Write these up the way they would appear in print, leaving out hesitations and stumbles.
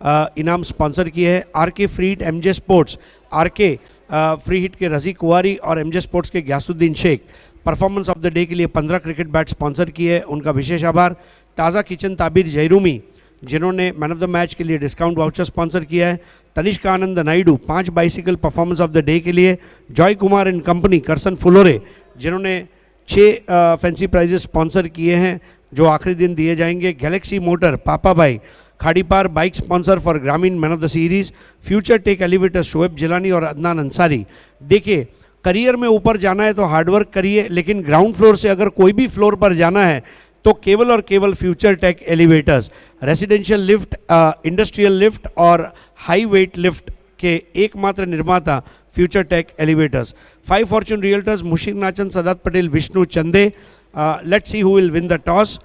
इनाम स्पॉन्सर किए हैं। RK free hit MJ sports, RK free hit के रज़ी कुवारी और एमजे स्पोर्ट्स के Gyasuddin Shaikh performance of the day के लिए 15 क्रिकेट बैट स्पॉन्सर किए, उनका विशेष आभार। ताज़ा किचन ताबिर जयरूमी जिन्होंने मैन ऑफ द मैच के लिए डिस्काउंट वाउचर स्पॉन्सर किया है। Tanishq Anand Naidu 5 bicycle performance of the day के लिए। Joy Kumar and company Karsan Fulore जिन्होंने 6 फैंसी प्राइजेस स्पॉन्सर किए हैं जो आखिरी दिन दिए जाएंगे। गैलेक्सी मोटर पापा भाई खाड़ीपार बाइक स्पॉन्सर फॉर ग्रामीण man of the series. Future tech elevator Shoaib Jilani और अदनान अंसारी। देखिए, करियर में ऊपर जाना है तो हार्डवर्क करिए, लेकिन ग्राउंड फ्लोर से अगर कोई भी फ्लोर पर जाना है तो केवल और केवल future tech elevators, residential lift, industrial lift और हाई वेट लिफ्ट के एकमात्र निर्माता future tech elevators. 5 fortune realtors Mushir Nachan, Sadat Patel, Vishnu Chande. Let's see who will win the toss.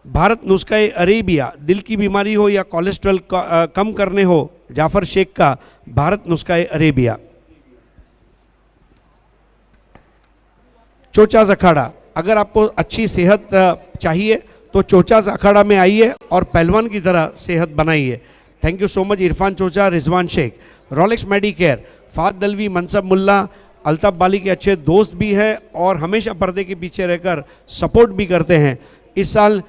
Bharat नुस्खे अरेबिया, दिल की बीमारी हो या कोलेस्ट्रॉल कम करने हो, जाफर शेख का भारत नुस्खे अरेबिया। चोचाज अखाड़ा, अगर आपको अच्छी सेहत चाहिए तो चोचाज अखाड़ा में आइए और पहलवान की तरह सेहत बनाइए। Thank you so much Irfan Chocha, Rizwan Shaikh. Rolex Medicare, Fahad Dalvi, Mansab Mulla, Altaf Bali के अच्छे दोस्त भी हैं और हमेशा पर्दे के पीछे रहकर सपोर्ट भी करते हैं। इस साल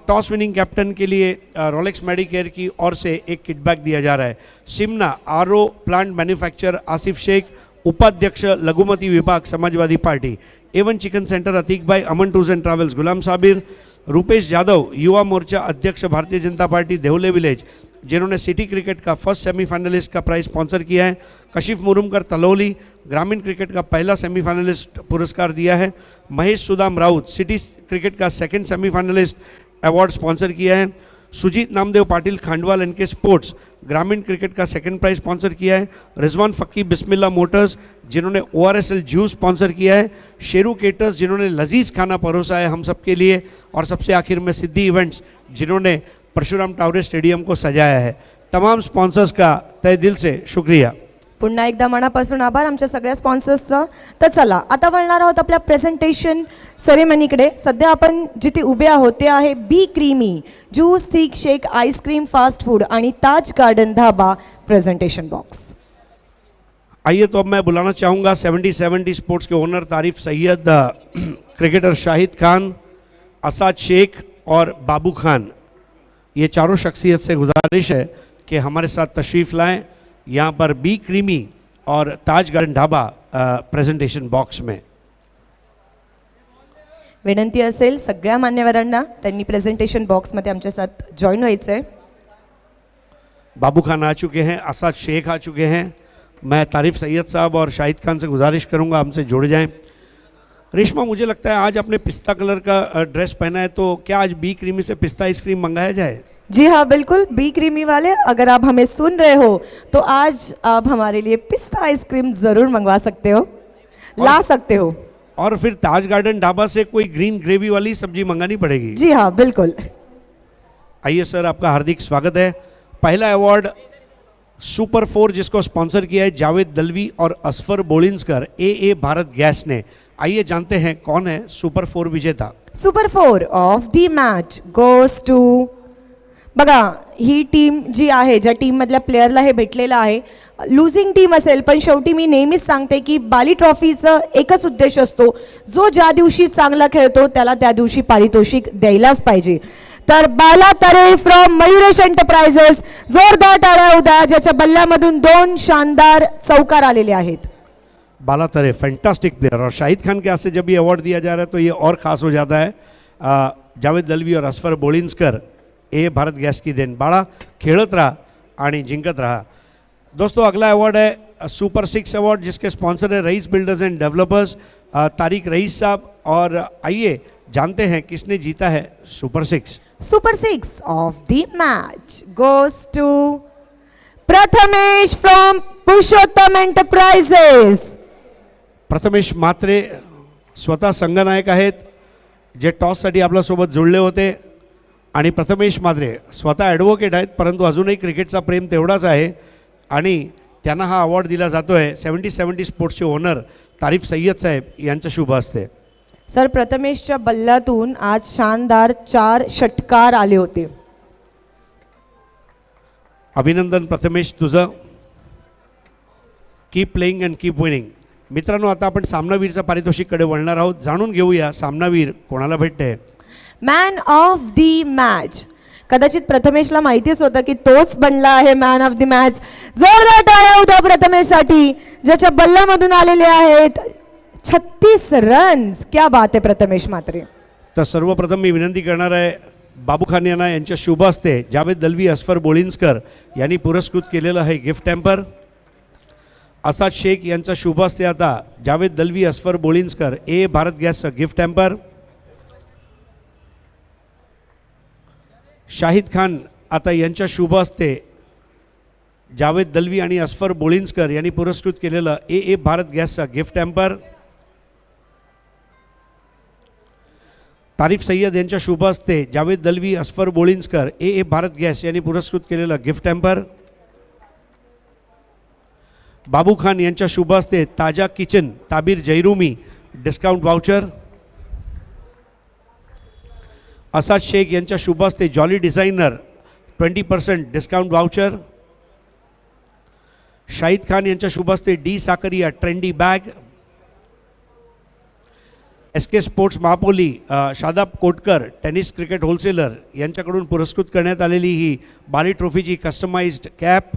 टॉस विनिंग कैप्टन के लिए रॉलेक्स मेडिकेयर की ओर से एक किटबैक दिया जा रहा है। Simna RO plant manufacturer Asif Shaikh, उपाध्यक्ष लघुमती विभाग Samajwadi party. Avon chicken centre Atiq भाई, Aman tours and travels Ghulam Sabir. Rupesh Yadav, युवा मोर्चा अध्यक्ष भारतीय जनता पार्टी देवले विलेज, जिन्होंने सिटी क्रिकेट का फर्स्ट सेमीफाइनलिस्ट का प्राइज स्पॉन्सर किया है। कशिफ मुरुमकर तलौली, ग्रामीण क्रिकेट का पहला सेमीफाइनलिस्ट पुरस्कार दिया है। महेश सुदाम राउत, सिटी क्रिकेट का सेकंड सेमीफाइनलिस्ट अवार्ड स्पॉन्सर किया है। सुजीत नामदेव पाटिल, खांडवाल एनके स्पोर्ट्स, ग्रामीण क्रिकेट का सेकंड प्राइज स्पॉन्सर किया है। रिजवान फक्की, बिस्मिल्ला मोटर्स, जिन्होंने ORSL जूस स्पॉन्सर किया है। शेरू केटर्स, जिन्होंने लजीज खाना परोसा है हम सब के लिए। और सबसे आखिर में सिद्धि इवेंट्स, जिन्होंने परशुराम टावरे स्टेडियम को सजाया है। तमाम स्पॉन्सर्स का तहे दिल से शुक्रिया। पुन्हा एकदा मनापासून आभार आमच्या सगळ्या स्पॉन्सर्सचा। तर चला आता वळणार आहोत आपल्या प्रेझेंटेशन सेरेमनीकडे। सध्या आपण जिथे उभे आहोत ते आहे B creamy juice thick shake ice cream fast food आणि Taj garden dhaba presentation box. आइए तो अब मैं बुलाना चाहूँगा 70-70 स्पोर्ट्स के ओनर तारिफ सैयद, क्रिकेटर शाहिद खान, असाद शेख और बाबू खान। ये चारों शख्सियत से गुजारिश है कि हमारे साथ तशरीफ़ लाएं यहाँ पर बी क्रीमी और ताज गार्डन ढाबा प्रेजेंटेशन बॉक्स में। विनंती असेल सगळ्या मान्यवरांना त्यांनी प्रेझेंटेशन बॉक्समध्ये आमच्या साथ जॉईन व्हायचं आहे। बाबू खान आ चुके हैं, असाद शेख आ चुके हैं। मैं तारिफ सैयद साहब और शाहिद खान से गुजारिश करूंगा हमसे जुड़ जाएं। रेशमा, मुझे लगता है आज आपने पिस्ता कलर का ड्रेस पहना है, तो क्या आज बी क्रीमी से पिस्ता आइसक्रीम मंगाया जाए? जी हाँ बिल्कुल, बी क्रीमी वाले अगर आप हमें सुन रहे हो तो आज आप हमारे लिए पिस्ता आइसक्रीम ज़रूर मंगवा सकते हो, ला सकते हो। और फिर ताज गार्डन ढाबा से कोई ग्रीन ग्रेवी वाली सब्जी मंगानी पड़ेगी। जी हाँ बिल्कुल। आइए सर, आपका हार्दिक स्वागत है। पहला अवार्ड सुपर 4 जिसको स्पॉन्सर किया है जावेद दलवी और असफर बोलिंसकर, AA भारत गैस ने। आइए जानते हैं कौन है सुपर 4 विजेता। Super 4 of the match goes to, बघा ही टीम जी आहे, ज्या टीम मधल्या प्लेयरला हे भेटलेलं आहे, लुझिंग टीम असेल पण शेवटी मी नेहमीच सांगते की बाली ट्रॉफीचा एकच उद्देश असतो, जो ज्या दिवशी चांगला खेळतो त्याला त्या दिवशी पारितोषिक द्यायलाच पाहिजे। तर बाला तरे फ्रॉम मयुरेश एंटरप्राइजेस, जोरदार टाळ्या उद्या, ज्याच्या बल्ल्यामधून 2 शानदार चौकार आलेले आहेत। बाला तरे फैंटास्टिक प्लेयर, और शाहिद खान के हाथ से जब ये अवार्ड दिया जा रहा है तो ये और ख़ास हो जाता है। जावेद दलवी और असफर बोलिंसकर, ए भारत गैस की देन। बाळा खेळत रहा आणि जिंकत रहा। दोस्तों, अगला अवार्ड है सुपर 6 अवार्ड, जिसके स्पॉन्सर है Raees builders and developers, Tariq Raees साहब। और आइए जानते हैं किसने जीता है super 6। Super 6 of the match goes to Prathamesh from Purushottam enterprises. Prathamesh Matre स्वतः संघनायक आहेत, जे टॉससाठी आपल्यासोबत जुळले होते। आणि प्रथमेश मात्रे स्वतः ॲडव्होकेट आहेत, परंतु अजूनही क्रिकेटचा प्रेम तेवढाच आहे आणि त्यांना हा अवॉर्ड दिला जातो आहे 70-70 स्पोर्ट्सचे ओनर तारिफ सय्यद साहेब यांच्या शुभ हस्ते। सर, प्रथमेशच्या बल्ल्यातून आज शानदार 4 षटकार आले होते। अभिनंदन प्रथमेश तुझं. Keep playing and keep winning. मित्रांनो, आता आपण सामनावीरचा पारितोषिककडे वळणार आहोत. जाणून घेऊया सामनावीर कोणाला भेटते. Man of the match. कदाचित प्रथमेशला माहितीच होतं की तोच बनला आहे मॅन ऑफ दी मॅच. जोरदार टाळ्या उद्या प्रथमेशसाठी, ज्याच्या बल्ल्यामधून आलेले आहेत 36 रन्स. क्या बात आहे प्रथमेश मात्रे. तर सर्वप्रथम मी विनंती करणार आहे बाबू खान यांना यांच्या शुभ हस्ते जावेद दलवी, अस्फर बोळिंजकर यांनी पुरस्कृत केलेलं आहे गिफ्ट हॅम्पर. असाद शेख यांचा शुभ हस्ते आता जावेद दलवी, अस्फर बोळिंजकर ए भारत गॅसचं गिफ्ट हॅम्पर. शाहिद खान आता यांच्या शुभ हस्ते जावेद दलवी आणि अस्फर बोळिंजकर यांनी पुरस्कृत केलेलं ए भारत गॅसचं गिफ्ट हॅम्पर. तारिफ सय्यद यांच्या शुभ हस्ते जावेद दलवी, अस्फर बोळिंजकर ए भारत गॅस यांनी पुरस्कृत केलेलं गिफ्ट हॅम्पर. बाबू खान यांच्या शुभ हस्ते Taaza kitchen, Tabir Jairumi discount voucher. Asad Shaikh यांच्या शुभ हस्ते Jolly designer 20% discount voucher. Shahid Khan यांच्या शुभ हस्ते D Sakariya trendy bag. SK sports Mahapoli Shadab Kotkar tennis cricket wholesaler यांच्याकडून पुरस्कृत करण्यात आलेली ही बाली ट्रॉफीची कस्टमाइज्ड कॅप.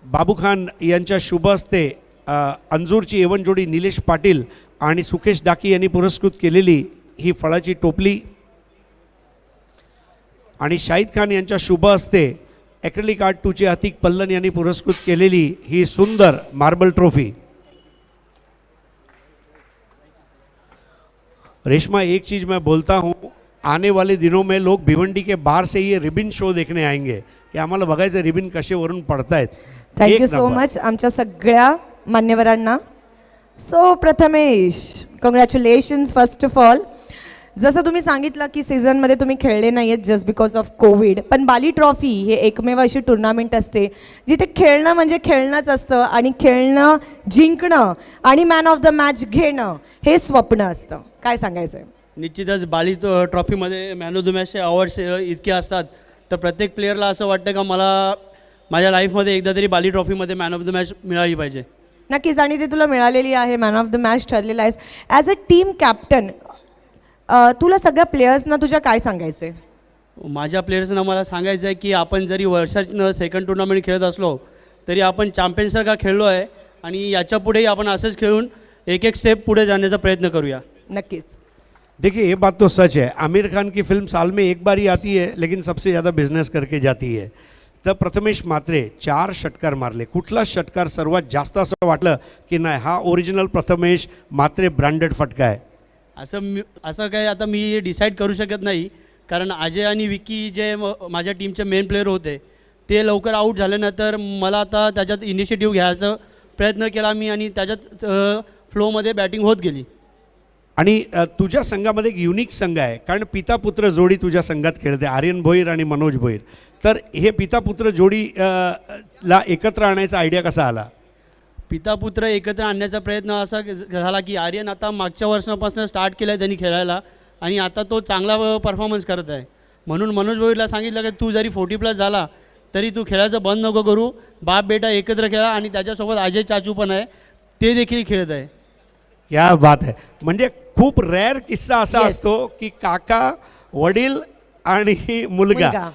बाबू खान यांच्या शुभ हस्ते अंजूरची एवन जोडी निलेश पाटील आणि सुकेश डाकी यांनी पुरस्कृत केलेली ही फळाची टोपली. आणि शाहिद खान यांच्या शुभ हस्ते ॲक्रेलिक आर्ट 2चे अतिक पल्लन यांनी पुरस्कृत केलेली ही सुंदर मार्बल ट्रॉफी. रेशमा, एक चीज़ मैं बोलता हूँ, आने वाले दिनों में लोग भिवंडी के बाहर से ये रिबिन शो देखने आएंगे की आम्हाला बघायचं रिबिन कसे वरून पडतायत. थँक्यू सो मच आमच्या सगळ्या मान्यवरांना. So Prathamesh, congratulations first of all. जसं तुम्ही सांगितलं की सीझनमध्ये तुम्ही खेळले नाही आहेत जस्ट बिकॉज ऑफ कोविड, पण बाली ट्रॉफी हे एकमेव अशी टुर्नामेंट असते जिथे खेळणं म्हणजे खेळणंच असतं आणि खेळणं, जिंकणं आणि मॅन ऑफ द मॅच घेणं हे स्वप्न असतं. काय सांगायचं आहे? निश्चितच बाली ट्रॉफीमध्ये मॅन ऑफ द मॅचचे अवॉर्ड्स इतके असतात तर प्रत्येक प्लेअरला असं वाटतं का मला माझ्या लाईफमध्ये एकदा तरी बाली ट्रॉफीमध्ये मॅन ऑफ द मॅच मिळाली पाहिजे. नक्कीच, आणि ते तुला मिळालेली आहे. मॅन ऑफ द मॅच ठरलेला आहेस. ॲज अ टीम कॅप्टन तुला सगळ्या प्लेयर्सना तुझ्या काय सांगायचं आहे? माझ्या प्लेयर्सना मला सांगायचं आहे की आपण जरी वर्षातनं सेकंड टुर्नामेंट खेळत असलो तरी आपण चॅम्पियन्ससारखा खेळलो आहे आणि याच्या पुढेही आपण असंच खेळून एक एक स्टेप पुढे जाण्याचा प्रयत्न करूया. नक्कीच. देखिए, ये बात तो सच है. आमिर खान की फिल्म साल में एक बार ही आती है लेकिन सबसे ज़्यादा बिजनेस करके जाती है. तर प्रथमेश मात्रे 4 षटकार मारले. कुठला षटकार सर्वात जास्त असं वाटलं की नाही हा ओरिजिनल प्रथमेश मात्रे ब्रँडेड फटका आहे? असं काय आता मी डिसाईड करू शकत नाही, कारण अजय आणि विकी जे माझ्या टीमचे मेन प्लेयर होते ते लवकर आऊट झाल्यानंतर मला आता त्याच्यात इनिशिएटिव्ह घ्यायचा प्रयत्न केला मी आणि त्याच्यात फ्लोमध्ये बॅटिंग होत गेली. आणि तुझ्या संघामध्ये एक युनिक संघ आहे, कारण पिता पुत्र जोडी तुझ्या संघात खेळते, आर्यन भोईर आणि मनोज भोईर. तर हे पिता पुत्र जोडी ला एकत्र आणायचा आयडिया कसा आला? पिता पुत्र एकत्र आणण्याचा प्रयत्न असा झाला की आर्यन आता मागच्या वर्षापासून स्टार्ट केलं आहे त्यांनी खेळायला आणि आता तो चांगला परफॉर्मन्स करत आहे. म्हणून मनोज भोईरला सांगितलं की तू जरी 40+ झाला तरी तू खेळायचं बंद नको करू, बाप बेटा एकत्र खेळा. आणि त्याच्यासोबत अजय चाचू पण आहे, ते देखील खेळत आहे. या बात आहे. म्हणजे खूप रेअर किस्सा असा असतो की काका, वडील आणि मुलगा.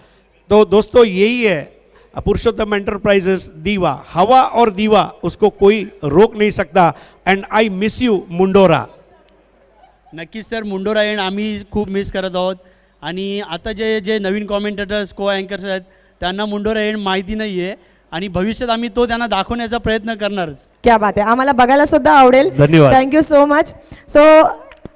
तो दोस्तों यही है पुरुषोत्तम एंटरप्राइजेस दीवा. हवा और दीवा उसको कोई रोक नहीं सकता. And I miss you Mundora. नक्कीच सर, मुंडोरा एंड आम्ही खूप मिस करत आहोत. आणि आता जे जे नवीन कॉमेंटेटर्स, को अँकर्स आहेत त्यांना मुंडोरा एंड माहिती नाही आहे आणि भविष्यात आम्ही तो त्यांना दाखवण्याचा प्रयत्न करणारच. क्या बात आहे, आम्हाला बघायला सुद्धा आवडेल. धन्यवाद. Thank you so much. सो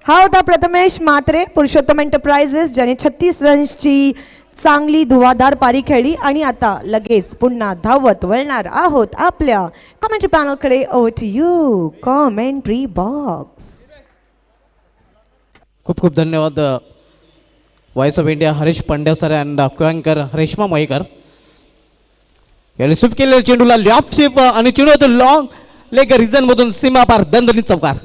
हा होता प्रथमेश मात्रे, पुरुषोत्तम एंटरप्राइजेस, ज्याने 36 रन्सची चांगली धुवाधार पारी खेळली. आणि आता लगेच पुन्हा धावत वळणार आहोत आपल्या कॉमेंट्री पॅनलकडे. Over to you commentary box. खूप खूप धन्यवाद voice of India Harish Pandya sir and अँकर रेश्मा मयेकर यांनी स्वीप केलेल्या चेंडूला लेफ्ट स्वीप आणि चेंडू होतो लॉंग लेग रिजन मधून सीमा पार दणदणीत चौकार.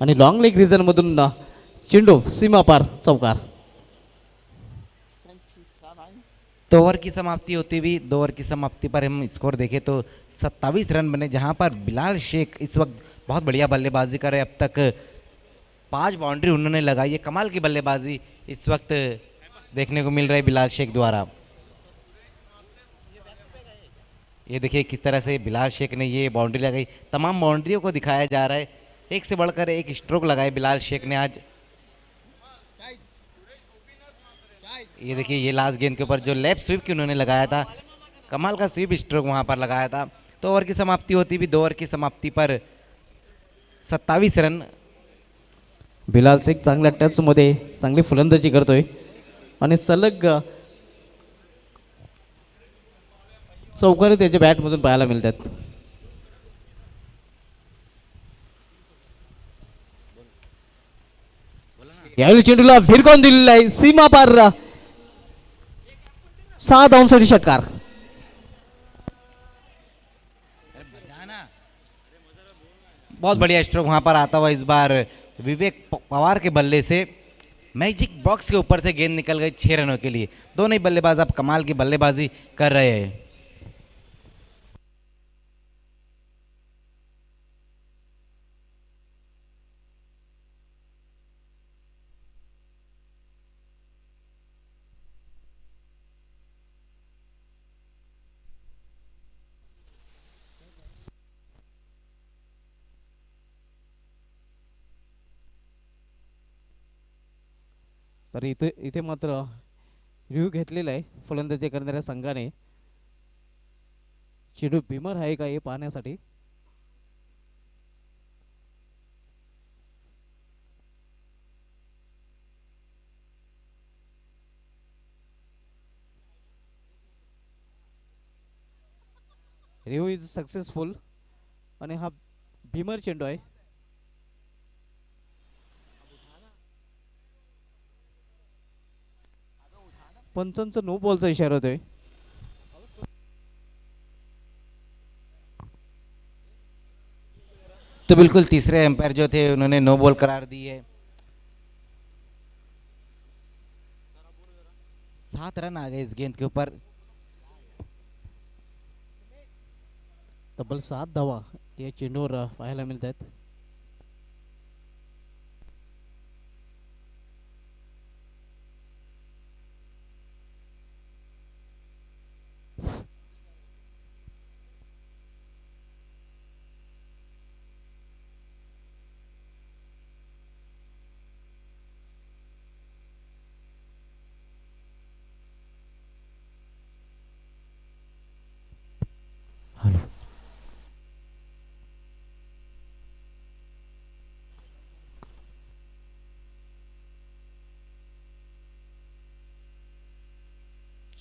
आणि लॉंग लेग रिझनमधून चेंडू सीमापार चौकार. तो ओवर की समाप्ति होती हुई 2 ओवर की समाप्ति पर हम स्कोर देखें तो 27 रन बने, जहां पर बिलाल शेख इस वक्त बहुत बढ़िया बल्लेबाजी कर रहे हैं. अब तक 5 बाउंड्री उन्होंने लगाई है. कमाल की बल्लेबाजी इस वक्त देखने को मिल रही है बिलाल शेख द्वारा. ये देखिए किस तरह से बिलाल शेख ने ये बाउंड्री लगाई. तमाम बाउंड्रियों को दिखाया जा रहा है. एक से बढ़कर एक स्ट्रोक लगाए बिलाल शेख ने आज. ये देखिए ये लास्ट गेंद के ऊपर जो लेफ्ट स्वीप की उन्होंने लगाया था, कमाल का स्वीप स्ट्रोक वहां पर लगाया था. तो ओवर की समाप्ति होती भी 2 ओवर की समाप्ति पर 27 रन. बिलाल शेख चांगल्या टचमध्ये चांगली फलंदाजी करतोय आणि सलग चौकारी त्याच्या बॅटमधून पाहायला मिळतात. यावेळी चेंडूला भिरकावून दिलेला आहे सीमा पार 6 धावांसाठी षटकार. बहुत बढ़िया स्ट्रोक वहां पर आता हुआ इस बार विवेक पवार के बल्ले से. मैजिक बॉक्स के ऊपर से गेंद निकल गई 6 रनों के लिए. दोनों ही बल्लेबाज अब कमाल की बल्लेबाजी कर रहे हैं. तर इथे मात्र रिव्ह्यू घेतलेला आहे फलंदाजी करणाऱ्या संघाने. चेंडू भीमर आहे का हे पाहण्यासाठी. रिव्ह्यू इज सक्सेसफुल आणि हा भीमर चेंडू आहे. पंचांचा नो बॉलचा इशारा होतोय. तो बिल्कुल तीसरे एम्पायर जो थे उन्होंने नो बॉल करार दी है. 7 रन आ गए इस गेंद के ऊपर. तब्बल 7 धावा या चेंडूवर पाहायला मिळतात.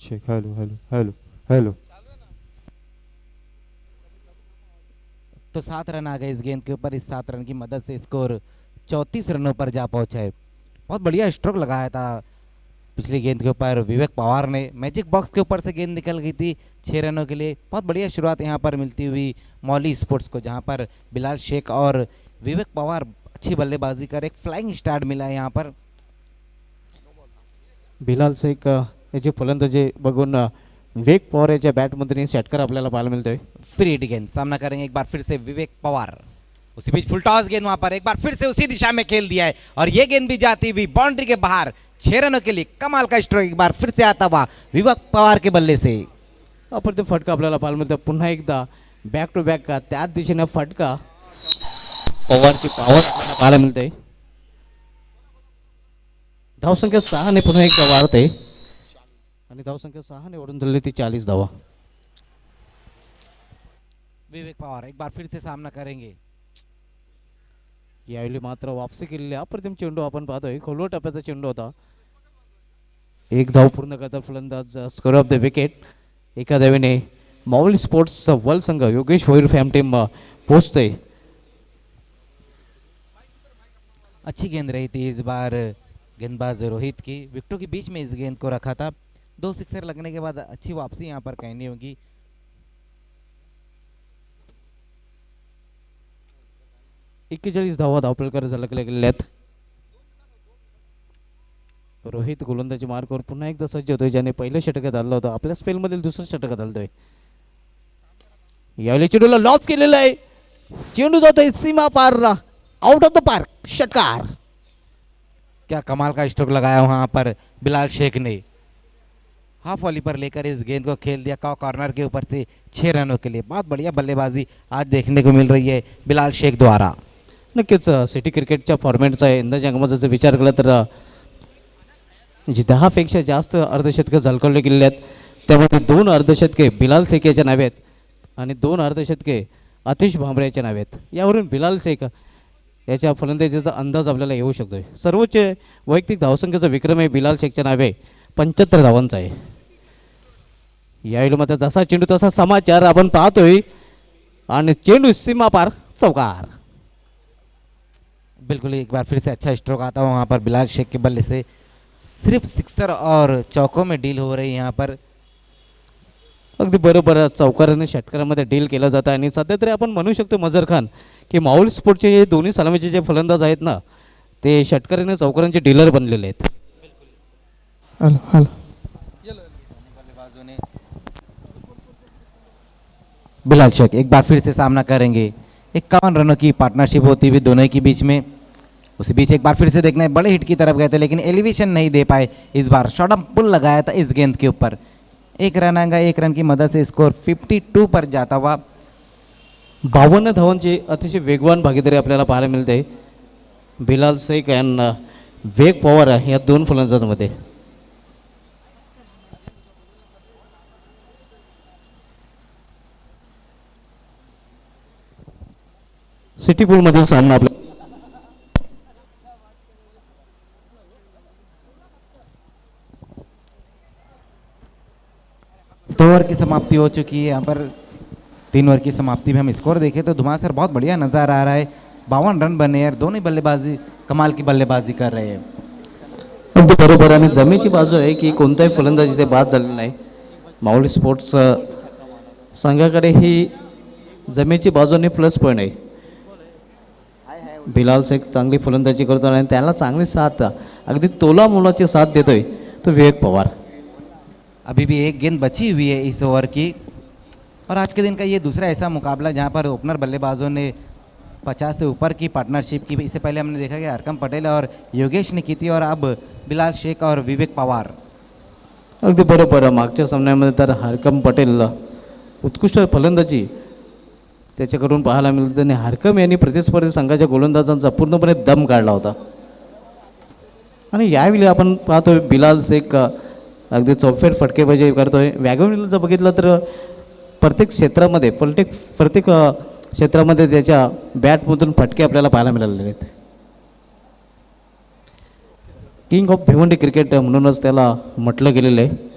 Check. Hello hello hello hello. तो 7 रन आ गए इस गेंद के ऊपर. इस 7 रन की मदद से स्कोर 34 रनों पर जा पहुंचा है. बहुत बढ़िया स्ट्रोक लगाया था पिछली गेंद के ऊपर विवेक पवार ने. मैजिक बॉक्स के ऊपर से गेंद निकल गई थी 6 रनों के लिए. बहुत बढ़िया शुरुआत यहाँ पर मिलती हुई मौली स्पोर्ट्स को, जहाँ पर बिलाल शेख और विवेक पवार अच्छी बल्लेबाजी कर एक फ्लाइंग स्टार्ट मिला है यहाँ पर. बिलाल शेख याची फलंदाजी बघून विवेक पवार याच्या बॅटमधून षटकार आपल्याला पाहायला मिळतोय. फिर हिट गेंद सामना करेंगे एक बार फिर से विवेक पवार. उसी बीच फुल टॉस गेंद वहां पर एक बार फिर से उसी दिशा में खेल दिया है और ये गेंद भी जाती हुई बाउंड्री के बाहर 6 रनों के लिए. कमाल का स्ट्रोक एक बार फिर से आता हुआ विवेक पवार के बल्ले से. अप्रतिम फटका आपल्याला पाहायला मिळतो. पुन्हा एकदा बॅक टू बॅक त्याच दिशेने फटका पवारची पॉवर आपल्याला पाहायला मिळते. धावसंख्या 6 ने पुन्हा एकदा वाढते आणि धावसंख्या 6 ने वाढून दिली ती 40 धावा. विवेक पवार एक बार फिर से सामना करेंगे. यावेळी मात्र वापसी केलेली अप्रतिम चेंडू आपण पाहतोय. खोलवर टप्प्याचा चेंडू होता. एक धाव पूर्ण करता फलंदाज स्कोर ऑफ द विकेट. एका धावेने माऊली स्पोर्ट्सचा वल संघ योगेश भोईर फॅम टीम पोहोचतोय. अच्छी गेंद रही थी इस बार गेंदबाज रोहित की. विकेटों के बीच में इस गेंद को रखा था. 2 सिक्सर लगने के बाद अच्छी वापसी यहाँ पर कहनी होगी. 41 धावा धावपलकर झलकल्या गेलेल्या आहेत. रोहित गोलंदाजी मार्कवर पुन्हा एकदा सज्ज होतोय, ज्याने पहिल्या षटकात आलं होतं, आपल्या स्पेलमधील दुसऱ्या षटकात आलतोय. यावेळी चेंडूला लॉफ केलेला आहे, चेंडू जातोय सीमा पार, आउट ऑफ द पार्क, षटकार. क्या कमाल का स्ट्रोक लगाया वहाँ पर बिलाल शेख ने, हाफ वॉली पर लेकर इस गेंद को खेल दिया कॉर्नर के ऊपर से 6 रनों के लिए. बहुत बढ़िया बल्लेबाजी आज देखने को मिल रही है बिलाल शेख द्वारा. नक्कीच सिटी क्रिकेटच्या फॉर्मॅटचा यंदाच्या अंगमाचा विचार केला तर जी 10पेक्षा जास्त अर्धशतकं झलकवले गेलेले आहेत, त्यामध्ये 2 अर्धशतके बिलाल शेख याच्या नावे आहेत आणि 2 अर्धशतके आतिश भांबरे याच्या नावे आहेत. यावरून बिलाल शेख याच्या फलंदाजीचा अंदाज आपल्याला येऊ शकतो. सर्वोच्च वैयक्तिक धावसंख्येचा विक्रम आहे बिलाल शेखच्या नावे 75 धावांचा आहे. यावेळी मात्र जसा चेंडू तसा समाचार आपण पाहतोय आणि चेंडू सीमा पार, चौकार. बिल्कुल एक बार फिर से अच्छा स्ट्रोक आता है वहाँ पर बिलाल शेख के बल्ले से. सिर्फ सिक्सर और चौकों में डील हो रही है यहाँ पर. अगदी बरोबर चौकाराने षटकारामध्ये डील केलं जातं आणि सध्या तरी आपण म्हणू शकतो मजर खान की माऊल स्पोर्टचे हे दोन्ही सलामीचे जे फलंदाज आहेत ना, ते षटकाराने चौकारांचे डीलर बनलेले आहेत. बिलाल शेख एक बार फिर से सामना करेंगे. 51 रनों की पार्टनरशिप होती हुई दोनों के बीच में. उसी बीच एक बार फिर से देखना है, बड़े हिट की तरफ गए थे लेकिन एलिवेशन नहीं दे पाए. इस बार शॉर्ट ऑफ पुल लगाया था इस गेंद के ऊपर. 1 रन आएगा, 1 रन की मदद से स्कोर 52 पर जाता हुआ. 52 धावांची अतिशय वेगवान भागीदारी आपल्याला पाहायला मिळते बिलाल शेख आणि वेग पवार या 2 फलंदाजांमध्ये. सिटी पूलमधील सामना आपला 2 ओवर की समाप्ति हो चुकी है. यहाँ पर 3 ओवर की समाप्ति में हम स्कोर देखें तो धुमासर बहुत बढ़िया नज़र आ रहा है. 52 रन बने और दोनों बल्लेबाजी कमाल की बल्लेबाजी कर रहे हैं. अगदी बरोबर. आणि जमेची बाजू आहे की कोणताही फलंदाजी ते बाद झालेला नाही. माऊली स्पोर्ट्स संघाकडे ही जमेची बाजूने प्लस पॉईंट आहे. बिलाल शेख चांगली फलंदाजी करतो आणि त्याला चांगली साथ, अगदी तोला मोलाची साथ देतोय तो विवेक पवार. अभी भी एक गेंद बची हुई है इस ओवर की और आज के दिन का ये दूसरा ऐसा मुकाबला जहाँ पर ओपनर बल्लेबाजों ने 50 से ऊपर की पार्टनरशिप की. इससे पहले हमने देखा कि हरकम पटेल और योगेश ने की थी और अब बिलाल शेख और विवेक पवार. अगदी बरोबर. मागच्या सामन्यामध्ये तर हरकम पटेल उत्कृष्ट फलंदाजी त्याच्याकडून पाहायला मिळते आणि हरकम यांनी प्रतिस्पर्धी संघाच्या गोलंदाजांचा पूर्णपणे दम काढला होता. आणि यावेळी आपण पाहतोय बिलाल शेख अगदी चौफेर फटकेबाजी करतोय. वॅगोनीला जर बघितलं तर प्रत्येक क्षेत्रामध्ये प्रत्येक क्षेत्रामध्ये त्याच्या बॅटमधून फटके आपल्याला पाहायला मिळालेले आहेत. किंग ऑफ भिवंडी क्रिकेट म्हणूनच त्याला म्हटलं गेलेलं आहे.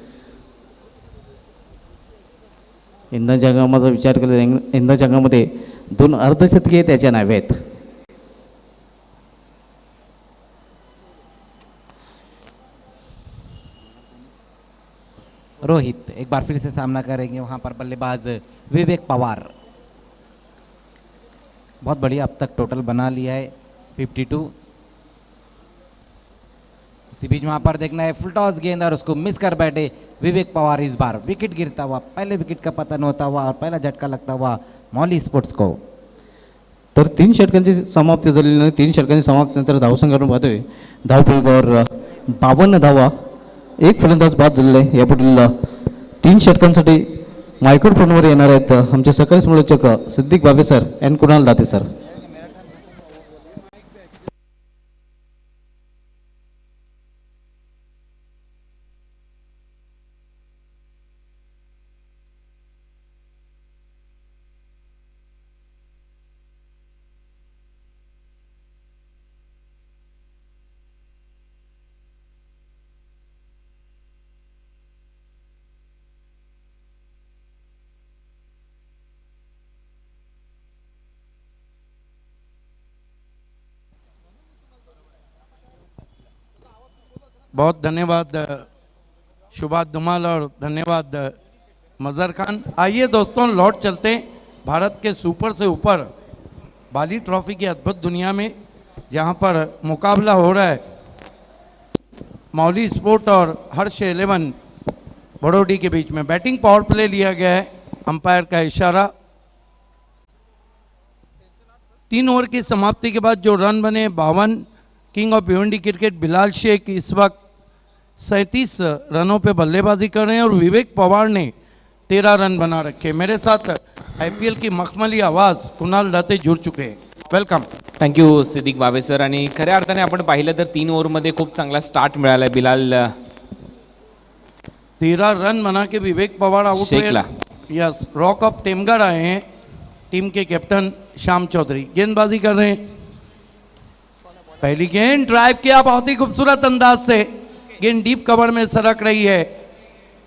यंदाच्या हंगामाचा विचार केला यंदाच्या हंगामामध्ये 2 अर्धशतके त्याच्या नावे आहेत. रोहित एक बार फिर से सामना करेंगे वहाँ पर बल्लेबाज विवेक पवार. बहुत बढ़िया अब तक टोटल बना लिया है 52. उसी बीच वहाँ पर देखना है फुल टॉस गेंद और उसको मिस कर बैठे विवेक पवार. इस बार विकेट गिरता हुआ, पहले विकेट का पतन होता हुआ और पहला झटका लगता हुआ मौली स्पोर्ट्स को. तर 3 षटकांची समाप्ती झालेली नाही. 3 षटकांची समाप्तीनंतर धावसंख्येवरून पाहतोय धावफलकावर 52 धावा, 1 फलंदाज बाद झालेला आहे. यापुढील 3 षटकांसाठी मायक्रोफोनवर येणार आहेत आमचे सकाळी समालोचक सिद्दीक बाबे सर आणि कुणाल दाते सर. बहुत धन्यवाद शुभात धुमाल और धन्यवाद मजर खान. आइए दोस्तों लौट चलते हैं भारत के सुपर से ऊपर बाली ट्रॉफी की अद्भुत दुनिया में जहां पर मुकाबला हो रहा है मौली स्पोर्ट और हर्ष 11 बड़ोडी के बीच में, बैटिंग पावर प्ले लिया गया है, अंपायर का इशारा। 3 ओवर की समाप्ति के बाद जो रन बने 52, king of Bhiwandi cricket Bilal Shaikh इस वक्त 37 रनों पे बल्लेबाजी कर रहे हैं और विवेक पवार ने 13 रन बना रखे। मेरे साथ IPL की मखमली आवाज कुणाल दाते जुड़ चुके हैं। वेलकम। थँक्यू सिद्दीक बाबे सर. आणि खऱ्या अर्थाने आपण पाहिलं तर 3 ओव्हरमध्ये खूप चांगला स्टार्ट मिळाला बिलाल 13 रन बना के विवेक पवार आउट शेखला. हुए। यस, रॉक ऑफ टेमगढ़ आए हैं टीम के कैप्टन श्याम चौधरी, गेंदबाजी कर रहे हैं। पहली गेंद ड्राइव किया बहुत ही खूबसूरत अंदाज से, गेंद डीप कवर में सरक रही है,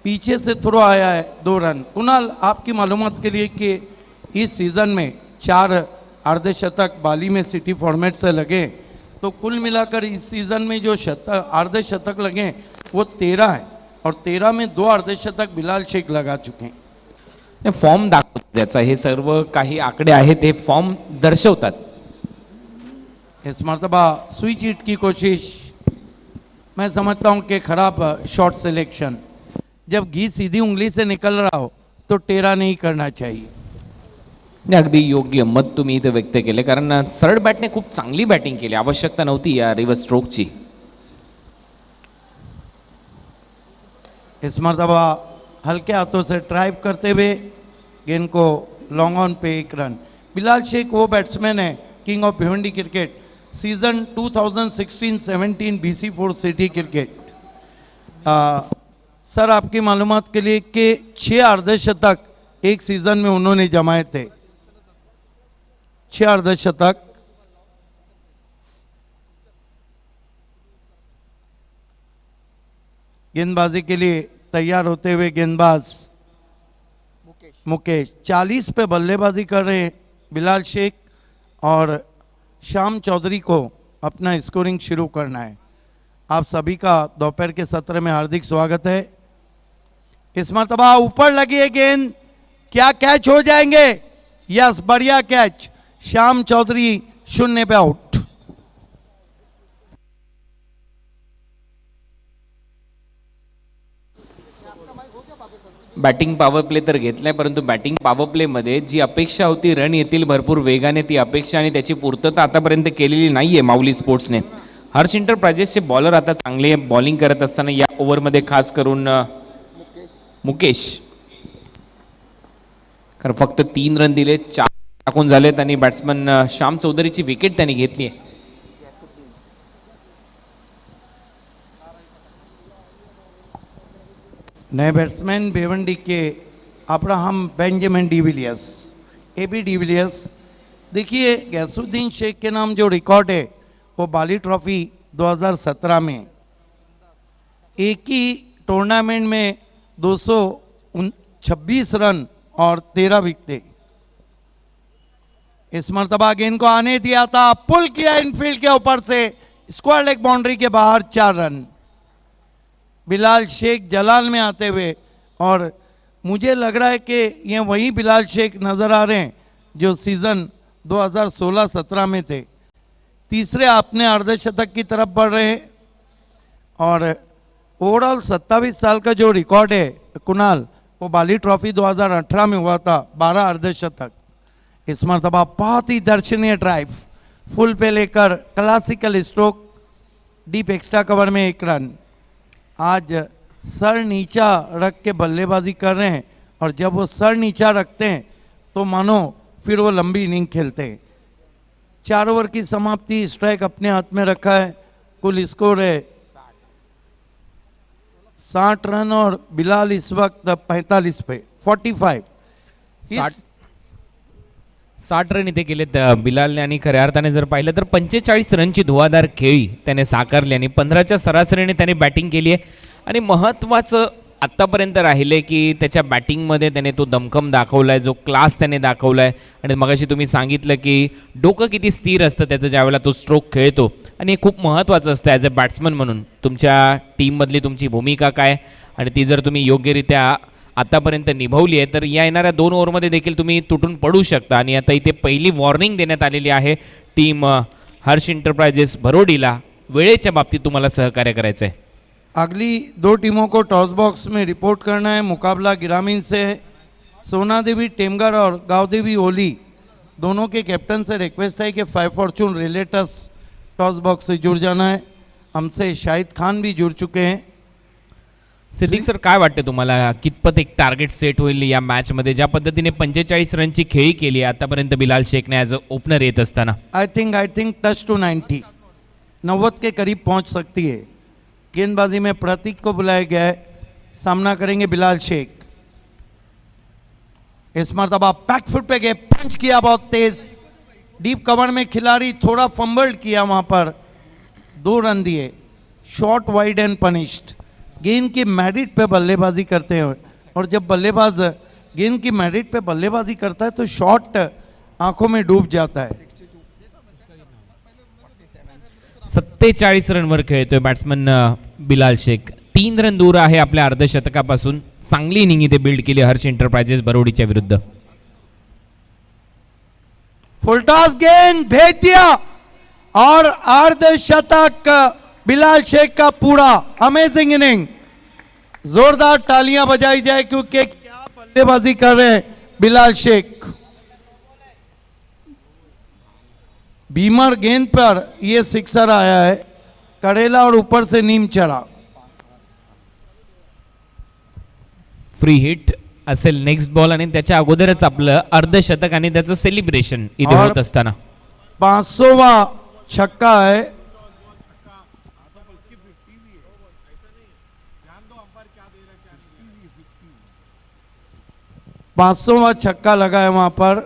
पीछे से थ्रो आया है, 2 रन। कुणाल, आपकी मालूमात के लिए कि इस सीजन में 4 अर्धशतक बाली में सिटी फॉर्मेट से लगे, तो कुल मिलाकर इस सीजन में जो अर्धशतक लगे वो 13 है और 13 में 2 अर्धशतक बिलाल शेख लगा चुके हैं। फॉर्म दाखवतो त्याचा, हे सर्व काही आकडे आहेत हे फॉर्म दर्शवतात. इस मरतबा स्विच हिट की कोशिश, मैं समझता हूं कि खराब शॉट सिलेक्शन। जब घी सीधी उंगली से निकल रहा हो तो टेढ़ा नहीं करना चाहिए. अगदी योग्य मत तुम्ही इथे व्यक्त केले, कारण सरळ बॅटने खूप चांगली बॅटिंग केली, आवश्यकता नव्हती या रिव्हर्स स्ट्रोकची. इस मरतबा हल्के हाथों से ड्राइव करते हुए गेंद को लॉन्ग ऑन पे 1 रन। बिलाल शेख वो बैट्समैन है king of Bhiwandi cricket season 2016-17 BC4 city cricket. Sir, आपकी मालूमात के लिए कि 6 अर्धशतक एक सीजन में उन्होंने जमाए थे, 6 अर्धशतक। गेंदबाजी के लिए तैयार होते हुए गेंदबाज मुकेश 40 पे बल्लेबाजी कर रहे हैं बिलाल शेख और श्याम चौधरी को अपना स्कोरिंग शुरू करना है। आप सभी का दोपहर के सत्र में हार्दिक स्वागत है। इस मरतबा ऊपर लगी है गेंद, क्या कैच हो जाएंगे? यस, बढ़िया कैच, श्याम चौधरी 0 पे आउट। बॅटिंग पॉवर प्ले तर घेतलाय, परंतु बॅटिंग पॉवर प्लेमध्ये जी अपेक्षा होती रन येतील भरपूर वेगाने, ती अपेक्षा आणि त्याची पूर्तता आतापर्यंत केलेली नाहीये माऊली स्पोर्ट्सने. हर्ष इंटरप्राइजेसचे बॉलर आता चांगले बॉलिंग करत असताना या ओव्हरमध्ये खास करून मुकेश, कारण फक्त 3 रन दिले, 4 टाकून झालेत आणि बॅट्समन श्याम चौधरीची विकेट त्यांनी घेतली आहे. नए बैट्समैन भिवंडी के Abraham Benjamin de Villiers, AB de Villiers. देखिए, गैसुद्दीन शेख के नाम जो रिकॉर्ड है वो बाली ट्रॉफी 2017 में एक ही टूर्नामेंट में 226 रन और 13 विकेटें। इस मरतबा गेंद को आने दिया था, पुल किया इनफील्ड के ऊपर से, स्क्वायर लेग बाउंड्री के बाहर 4 रन। बिलाल शेख जलाल में आते हुए, और मुझे लग रहा है कि ये वही बिलाल शेख नज़र आ रहे हैं जो सीज़न 2016-17 में थे। तीसरे अपने अर्धशतक की तरफ बढ़ रहे हैं और ओवरऑल 27 साल का जो रिकॉर्ड है कुणाल, वो बाली ट्रॉफी 2018 में हुआ था, 12 अर्धशतक। इस मरतबा बहुत ही दर्शनीय ड्राइव, फुल पे लेकर classical stroke, deep extra cover में 1 रन। आज सर नीचा रख के बल्लेबाजी कर रहे हैं और जब वो सर नीचा रखते हैं तो मानो फिर वो लंबी इनिंग खेलते हैं। 4 ओवर की समाप्ति, स्ट्राइक अपने हाथ में रखा है, कुल स्कोर है 60 रन और बिलाल इस वक्त 45 पे 45। 60 रन इथे केलेत बिलालने आणि खऱ्या अर्थाने जर पाहिलं तर 45 रनची धुवाधार खेळी त्याने साकारली आणि 15च्या सरासरीने त्याने बॅटिंग केली आहे. आणि महत्त्वाचं आत्तापर्यंत राहिले की त्याच्या बॅटिंगमध्ये त्याने तो दमखम दाखवला आहे, जो क्लास त्याने दाखवला आहे. आणि मगाशी तुम्ही सांगितलं की डोकं किती स्थिर असतं त्याचं ज्यावेळेला तो स्ट्रोक खेळतो, आणि हे खूप महत्त्वाचं असतं ॲज अ बॅट्समन म्हणून. तुमच्या टीममधली तुमची भूमिका काय आणि ती जर तुम्ही योग्यरित्या आतापर्यंत निभावली आहे, तर या येणाऱ्या 2 ओव्हरमध्ये देखील तुम्ही तुटून पडू शकता. आणि आता इथे पहिली वॉर्निंग देण्यात आलेली आहे टीम हर्ष इंटरप्राइजेस भरोडीला. वेळेच्या बाबतीत तुम्हाला सहकार्य करायचं आहे. अगली 2 टीमों को टॉस बॉक्स में रिपोर्ट करना है. मुकाबला ग्रामीण से है. सोना देवी टेमगढ़ और गाँव देवी ओली दोनों के कैप्टन से रिक्वेस्ट है कि 5 फॉर्चून रिलेटर्स टॉस बॉक्स से जुड़ जाना है. हमसे शाहिद खान भी जुड़ चुके हैं. सिद्दीक सर, काय वाटते तुम्हाला, कितपत एक टार्गेट सेट होईल या मॅचमध्ये? ज्या पद्धतीने 45 रनची खेळी केली आहे आतापर्यंत बिलाल शेखने ॲज अ ओपनर येत असताना. आई थिंक टच टू 90 के करीब पहुंच सकती है. गेंदबाजी में प्रतीक को बुलाया गया है. सामना करेंगे बिलाल शेख. इस मरतबा बैक फुट पे गए, पंच किया बहुत तेज. डीप कवर में खिलाड़ी थोड़ा फंबल्ड किया, वहां पर 2 रन दिए. Short wide and punished. गेंद की मेरिट पे बल्लेबाजी करते हैं, और जब बल्लेबाज गेंद की मेरिट पे बल्लेबाजी करता है तो शॉट आंखों में डूब जाता है. 47 रनवर खेळतोय बॅट्समन बिलाल शेख. 3 रन दूर आहे आपल्या अर्धशतकापासून. चांगली इनिंग इथे बिल्ड केली हर्ष इंटरप्राइजेस भरोडीच्या विरुद्ध. फुलटॉस गेंद भेज दिया और अर्धशतक बिलाल शेख का पूरा. Amazing inning. जोरदार तालियां बजाई जाए, क्योंकि क्या बल्लेबाजी कर रहे हैं बिलाल शेख. बीमर गेंद पर ये सिक्सर आया है, कड़ेला और ऊपर से नीम चढ़ा. फ्री हिट असेल नेक्स्ट बॉल, आणि त्याच्या अगोदरच आपलं अर्धशतक आणि त्याचं सेलिब्रेशन इथे और होत असताना 500वां छक्का है. पांचसौवां छक्का लगा है वहां पर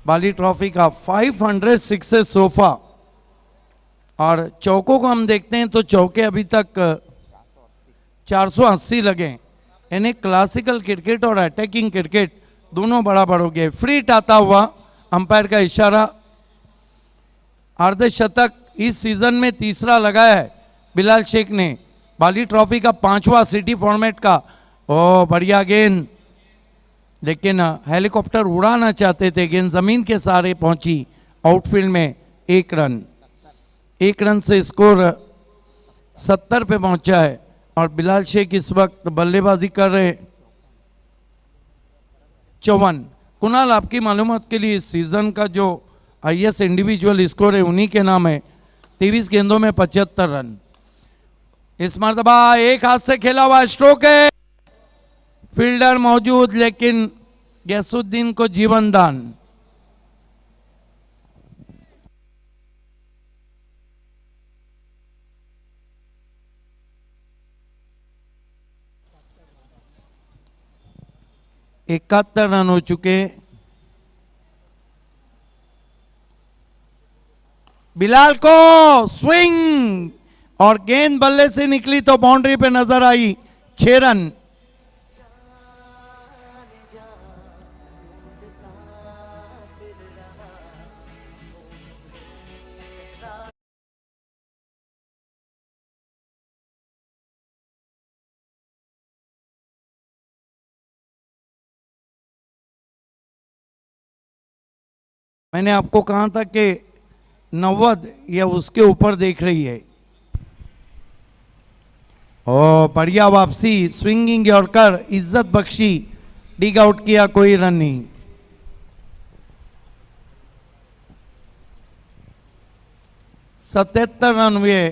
बाली ट्रॉफी का. 506 सोफा. और चौकों को हम देखते हैं तो चौके अभी तक 480 लगे. यानी क्लासिकल क्रिकेट और अटैकिंग क्रिकेट दोनों बराबर हो गए. फ्रीट आता हुआ, अंपायर का इशारा. अर्धशतक इस सीजन में तीसरा लगाया है बिलाल शेख ने. बाली ट्रॉफी का 5वां सिटी फॉर्मेट का. ओ बढ़िया गेंद, लेकिन हेलीकॉप्टर उड़ाना चाहते थे. गेंद जमीन के सहारे पहुंची आउटफील्ड में. 1 रन. 1 रन से स्कोर 70 पे पहुंचा है. और बिलाल शेख इस वक्त बल्लेबाजी कर रहे. 54. कुणाल, आपकी मालूमात के लिए इस सीजन का जो हाईएस्ट इंडिविजुअल स्कोर है उन्हीं के नाम है. 23 गेंदों में 75 रन. इस मरतबा एक हाथ से खेला हुआ स्ट्रोक है. फील्डर मौजूद, लेकिन गैसुद्दीन को जीवन दान. इकहत्तर रन हो चुके. बिलाल को स्विंग, और गेंद बल्ले से निकली तो बाउंड्री पे नजर आई. 6 रन. मैंने आपको कहा था कि 90 या उसके ऊपर देख रही है. ओ बढ़िया वापसी. स्विंगिंग यॉर्कर, इज्जत बख्शी. डिग आउट किया, कोई रन नहीं. सतहत्तर रन हुए.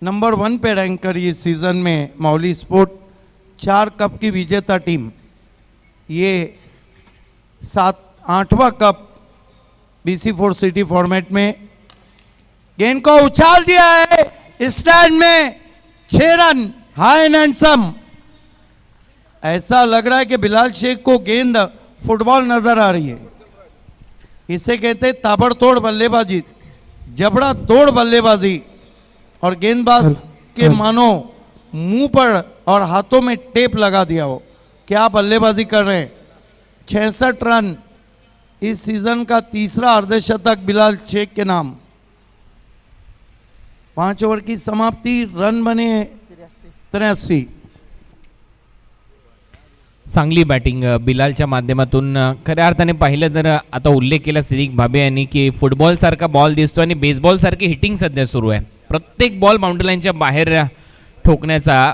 नंबर 1 पे रैंक करी इस सीजन में मौली स्पोर्ट. 4 कप की विजेता टीम. ये 8वां कप BC4 सिटी फॉर्मेट में. गेंद को उछाल दिया है स्टैंड में. 6 रन. High and handsome. ऐसा लग रहा है कि बिलाल शेख को गेंद फुटबॉल नजर आ रही है. इसे कहते हैं ताबड़तोड़ बल्लेबाजी, जबड़ा तोड़ बल्लेबाजी. और गेंदबाज के मानो मुंह पर और हाथों में टेप लगा दिया हो. क्या बल्लेबाजी कर रहे हैं. 66 रन. इस सीजन का तीसरा अर्धशतक बिलाल शेख के नाम. 5 ओवर की समाप्ति. रन बने 83. चांगली बॅटिंग बिलालच्या माध्यमातून खऱ्या अर्थाने पाहिलं तर आता उल्लेख केला सिद्दीक भाबे यांनी की फुटबॉलसारखा बॉल दिसतो आणि बेसबॉलसारखी हिटिंग सध्या सुरू आहे. प्रत्येक बॉल बाउंड्री लाईनच्या बाहेर ठोकण्याचा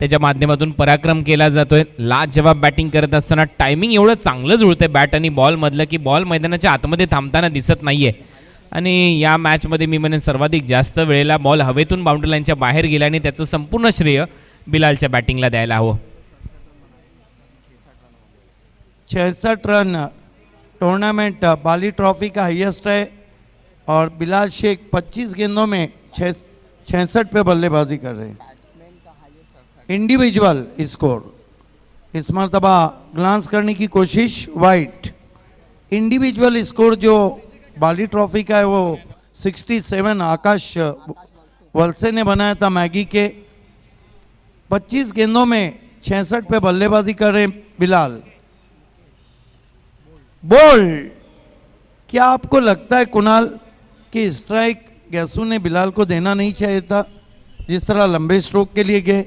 त्याच्या माध्यमातून पराक्रम केला जातोय. लाजवाब बॅटिंग करत असताना टायमिंग एवढं चांगलं जुळतंय बॅट आणि बॉलमधलं की बॉल मैदानाच्या आतमध्ये थांबताना दिसत नाहीये. आणि या मॅचमध्ये मी म्हणेन सर्वाधिक जास्त वेळेला बॉल हवेतून बाउंड्री लाईनच्या बाहेर गेला आणि त्याचं संपूर्ण श्रेय बिलालच्या बॅटिंगला द्यायला हवं. 66 रन टूर्नामेंट बाली ट्रॉफी का हाईएस्ट है और बिलाल शेख 25 गेंदों में 66 पे बल्लेबाजी कर रहे हैं. इंडिविजुअल स्कोर इस मरतबा ग्लांस करने की कोशिश वाइट. इंडिविजुअल स्कोर जो बाली ट्रॉफी का है वो 67 आकाश वलसे ने बनाया था मैगी के. 25 गेंदों में 66 पे बल्लेबाजी कर रहे हैं बिलाल. बोल्ड. क्या आपको लगता है कुणाल कि स्ट्राइक गैसू ने बिलाल को देना नहीं चाहिए था जिस तरह लंबे स्ट्रोक के लिए गए?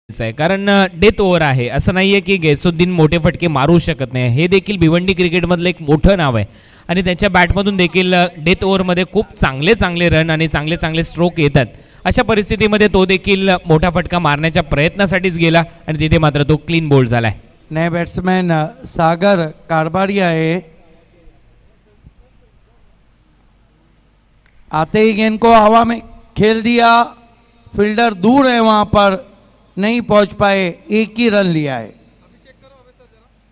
आहे कारण डेथ ओव्हर आहे. असं नाहीये की गैसुद्दीन मोठे फटके मारू शकत नाही. हे देखील भिवंडी क्रिकेटमधलं एक मोठं नाव आहे आणि त्याच्या बॅटमधून देखील डेथ ओव्हरमध्ये खूप चांगले चांगले रन आणि चांगले चांगले स्ट्रोक येतात. अशा परिस्थितीमध्ये तो देखील मोठा फटका मारण्याच्या प्रयत्नासाठीच गेला आणि तिथे मात्र तो क्लीन बोल्ड झालाय. नए बैट्समैन सागर कारबारिया है. आते ही गेंद को हवा में खेल दिया. फील्डर दूर है, वहां पर नहीं पहुंच पाए. एक ही रन लिया है.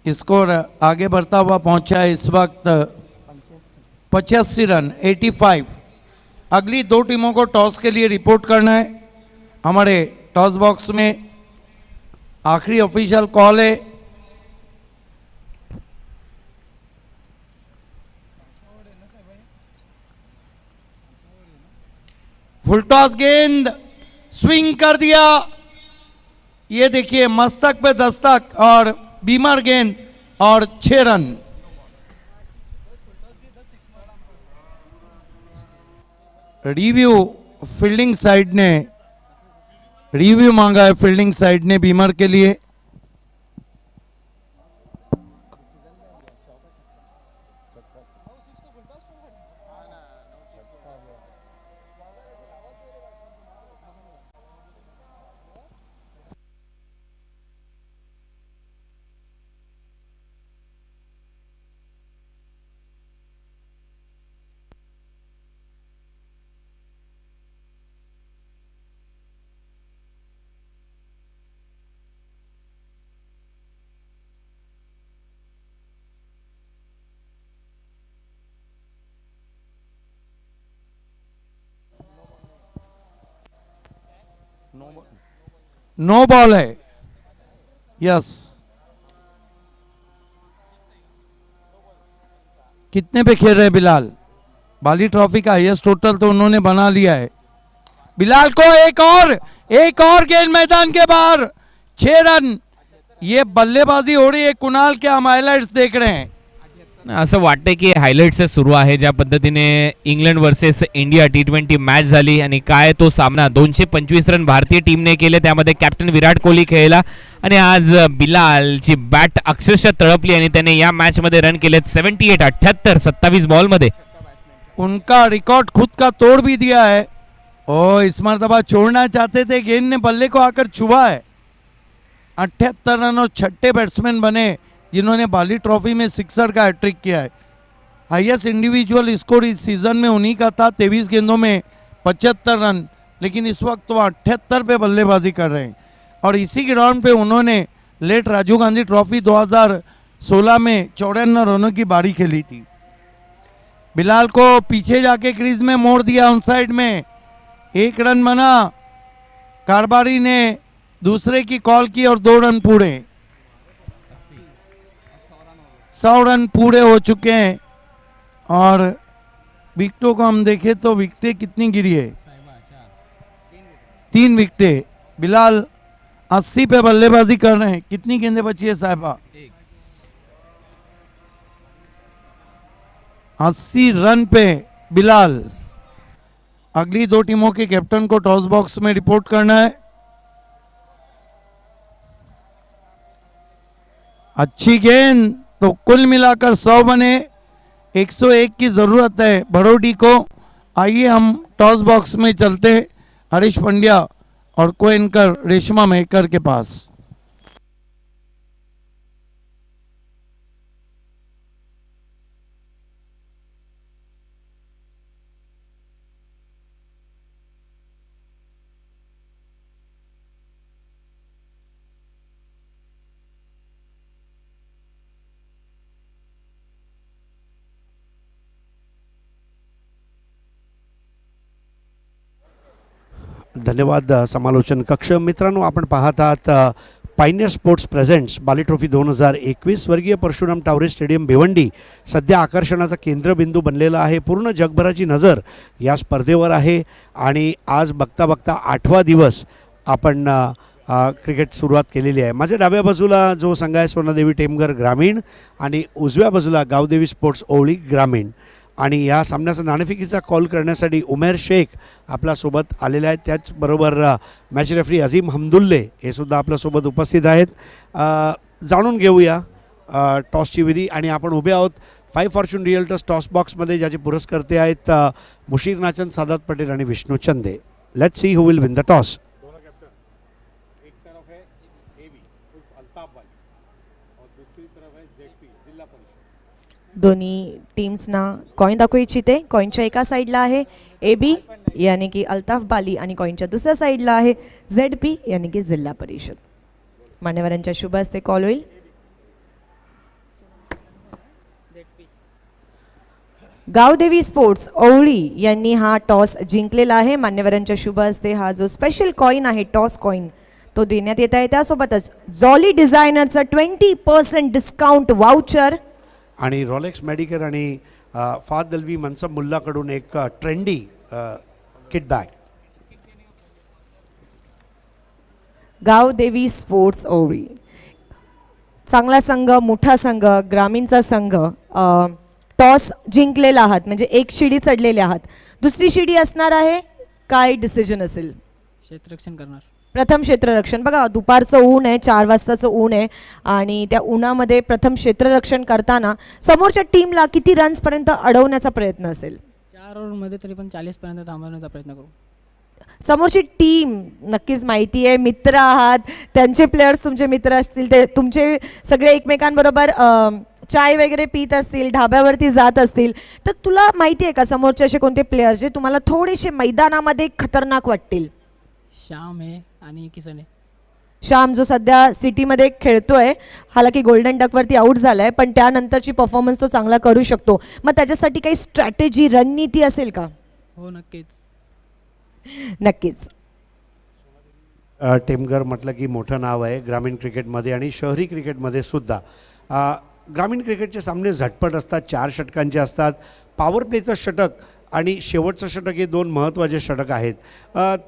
स्कोर आगे बढ़ता हुआ पहुंचा है इस वक्त 85 रन 85. अगली दो टीमों को टॉस के लिए रिपोर्ट करना है. हमारे टॉस बॉक्स में आखिरी ऑफिशियल कॉल है. फुल टॉस गेंद स्विंग कर दिया. ये देखिए मस्तक पे दस्तक और बीमर गेंद और 6 रन. रिव्यू फील्डिंग साइड ने रिव्यू मांगा है. फील्डिंग साइड ने बीमर के लिए. नो बॉल है. यस. कितने पे खेल रहे हैं बिलाल? बाली ट्रॉफी का हाईएस्ट टोटल तो उन्होंने बना लिया है. बिलाल को एक और गेंद मैदान के बाहर. 6 रन. ये बल्लेबाजी हो रही है कुणाल के. हम हायलाइट्स देख रहे हैं. असं वाटतंय की हायलाइट्स सुरू आहे. ज्या पद्धतीने England versus India T20 match झाली आणि काय तो सामना. 225 रन भारतीय टीमने केले, त्यामध्ये कॅप्टन विराट कोहली खेळला आणि आज बिलालची बॅट अक्षरशः तळपली आणि त्याने या मॅच मध्ये रन केलेत 78 78 27 बॉल मध्ये. उनका रिकॉर्ड खुद का तोड़ भी दिया है. ओ इस मरतबा छोड़ना चाहते थे, गेंद ने बल्ले को आकर छुआ है. 78 रन और छठे बैट्समैन बने जिन्होंने बाली ट्रॉफी में सिक्सर का हैट्रिक किया है. हाईएस्ट इंडिविजुअल स्कोर इस सीजन में उन्हीं का था 23 गेंदों में 75 रन. लेकिन इस वक्त वो 78 पे बल्लेबाजी कर रहे हैं और इसी ग्राउंड पे उन्होंने लेट राजीव गांधी ट्रॉफी 2016 में 54 रनों की बारी खेली थी. बिलाल को पीछे जाके क्रीज में मोड़ दिया. ऑन साइड में 1 रन बना. कारबारी ने दूसरे की कॉल की और 2 रन पूरे. 100 रन पूरे हो चुके हैं. और विकेटों को हम देखें तो विकेटें कितनी गिरी है. 3 विकेटें। बिलाल 80 पे बल्लेबाजी कर रहे हैं। कितनी गेंदें बची है साहिबा? 80 रन पे बिलाल। अगली 2 टीमों के कैप्टन को टॉस बॉक्स में रिपोर्ट करना है। अच्छी गेंद, तो कुल मिलाकर 100 बने। 101 की जरूरत है बड़ौडी को। आइए हम टॉस बॉक्स में चलते हरीश पंड्या और कोइनकर रेशमा मयकर के पास। धन्यवाद समालोचन कक्ष. मित्रांनो, आपण पाहत आहात पायनियर स्पोर्ट्स प्रेझेंट्स बाली ट्रॉफी 2021. स्वर्गीय परशुराम टावरे स्टेडियम भिवंडी सध्या आकर्षणाचा केंद्रबिंदू बनलेला आहे. पूर्ण जगभराची नजर या स्पर्धेवर आहे आणि आज बघता बघता 8वा दिवस आपण क्रिकेट सुरुवात केलेली आहे. माझ्या डाव्या बाजूला जो संघ आहे सोनादेवी टेमघर ग्रामीण आणि उजव्या बाजूला गावदेवी स्पोर्ट्स ओवळी ग्रामीण. आणि या सामन्याचा नाणेफेकीचा कॉल करण्यासाठी उमेर शेख आपल्यासोबत आलेले आहेत. त्याचबरोबर मॅच रेफरी अझीम हमदुल्ले हे सुद्धा आपल्यासोबत उपस्थित आहेत. जाणून घेऊया टॉसची विधी. आणि आपण उभे आहोत 5 फॉर्च्यून रिअल्टर्स टॉस बॉक्समध्ये, ज्याचे पुरस्कर्ते आहेत मुशीर नाचन, सादात पटेल आणि विष्णू चंदे. Let's see who will win the toss. दोन्ही टीम्सना कॉईन दाखवू इच्छिते. कॉईनच्या एका साईडला आहे AB यानी की अल्ताफ बाली आणि कॉईनच्या दुसऱ्या साईडला आहे ZP यानी की जिल्हा परिषद. मान्यवरांच्या शुभ हस्ते कॉल होईल. गावदेवी स्पोर्ट्स ओवळी यांनी हा टॉस जिंकलेला आहे. मान्यवरांच्या शुभ हस्ते हा जो स्पेशल कॉईन आहे टॉस कॉईन तो देण्यात येत आहे. त्यासोबतच जॉली डिझायनरचा 20% डिस्काउंट वाउचर आणि रॉलेक्स मेडिकेअर आणि फाद दलवी मनसब मुल्लाकडून एक trendy kit bag. Gavdevi sports Ovali चांगला संघ, मोठा संघ, ग्रामीणचा संघ. टॉस जिंकलेला आहात म्हणजे एक शिडी चढलेले आहात. दुसरी शिडी असणार आहे. काय डिसिजन असेल? क्षेत्ररक्षण करणार. प्रथम क्षेत्ररक्षण. बघा दुपारचं ऊन आहे, 4 वाजताचं ऊन आहे आणि त्या उन्हामध्ये प्रथम क्षेत्ररक्षण करताना समोरच्या टीमला किती रन्सपर्यंत अडवण्याचा प्रयत्न असेल? 4 ओव्हरमध्ये तरी पण 40पर्यंत थांबवण्याचा प्रयत्न करू. समोरची टीम नक्कीच माहिती आहे, मित्र आहात, त्यांचे प्लेयर्स तुमचे मित्र असतील, ते तुमचे सगळे एकमेकांबरोबर चाय वगैरे पित असतील, ढाब्यावरती जात असतील, तर तुला माहिती आहे का समोरचे असे कोणते प्लेयर्स जे तुम्हाला थोडेसे मैदानामध्ये खतरनाक वाटतील? श्याम आहे आणि किसन आहे. श्याम जो सध्या सिटीमध्ये खेळतोय, हालाकी गोल्डन डकवरती आऊट झालाय, पण त्यानंतरची परफॉर्मन्स तो चांगला करू शकतो. मग त्याच्यासाठी काही स्ट्रॅटेजी, रणनीती असेल का? हो नक्कीच. नक्कीच. टेमघर म्हटलं की मोठं नाव आहे ग्रामीण क्रिकेटमध्ये आणि शहरी क्रिकेटमध्ये सुद्धा. ग्रामीण क्रिकेटचे सामने झटपट असतात, 4 षटकांचे असतात. पॉवर प्लेचं षटक आणि शेवटचं षटक हे 2 महत्त्वाचे षटक आहेत.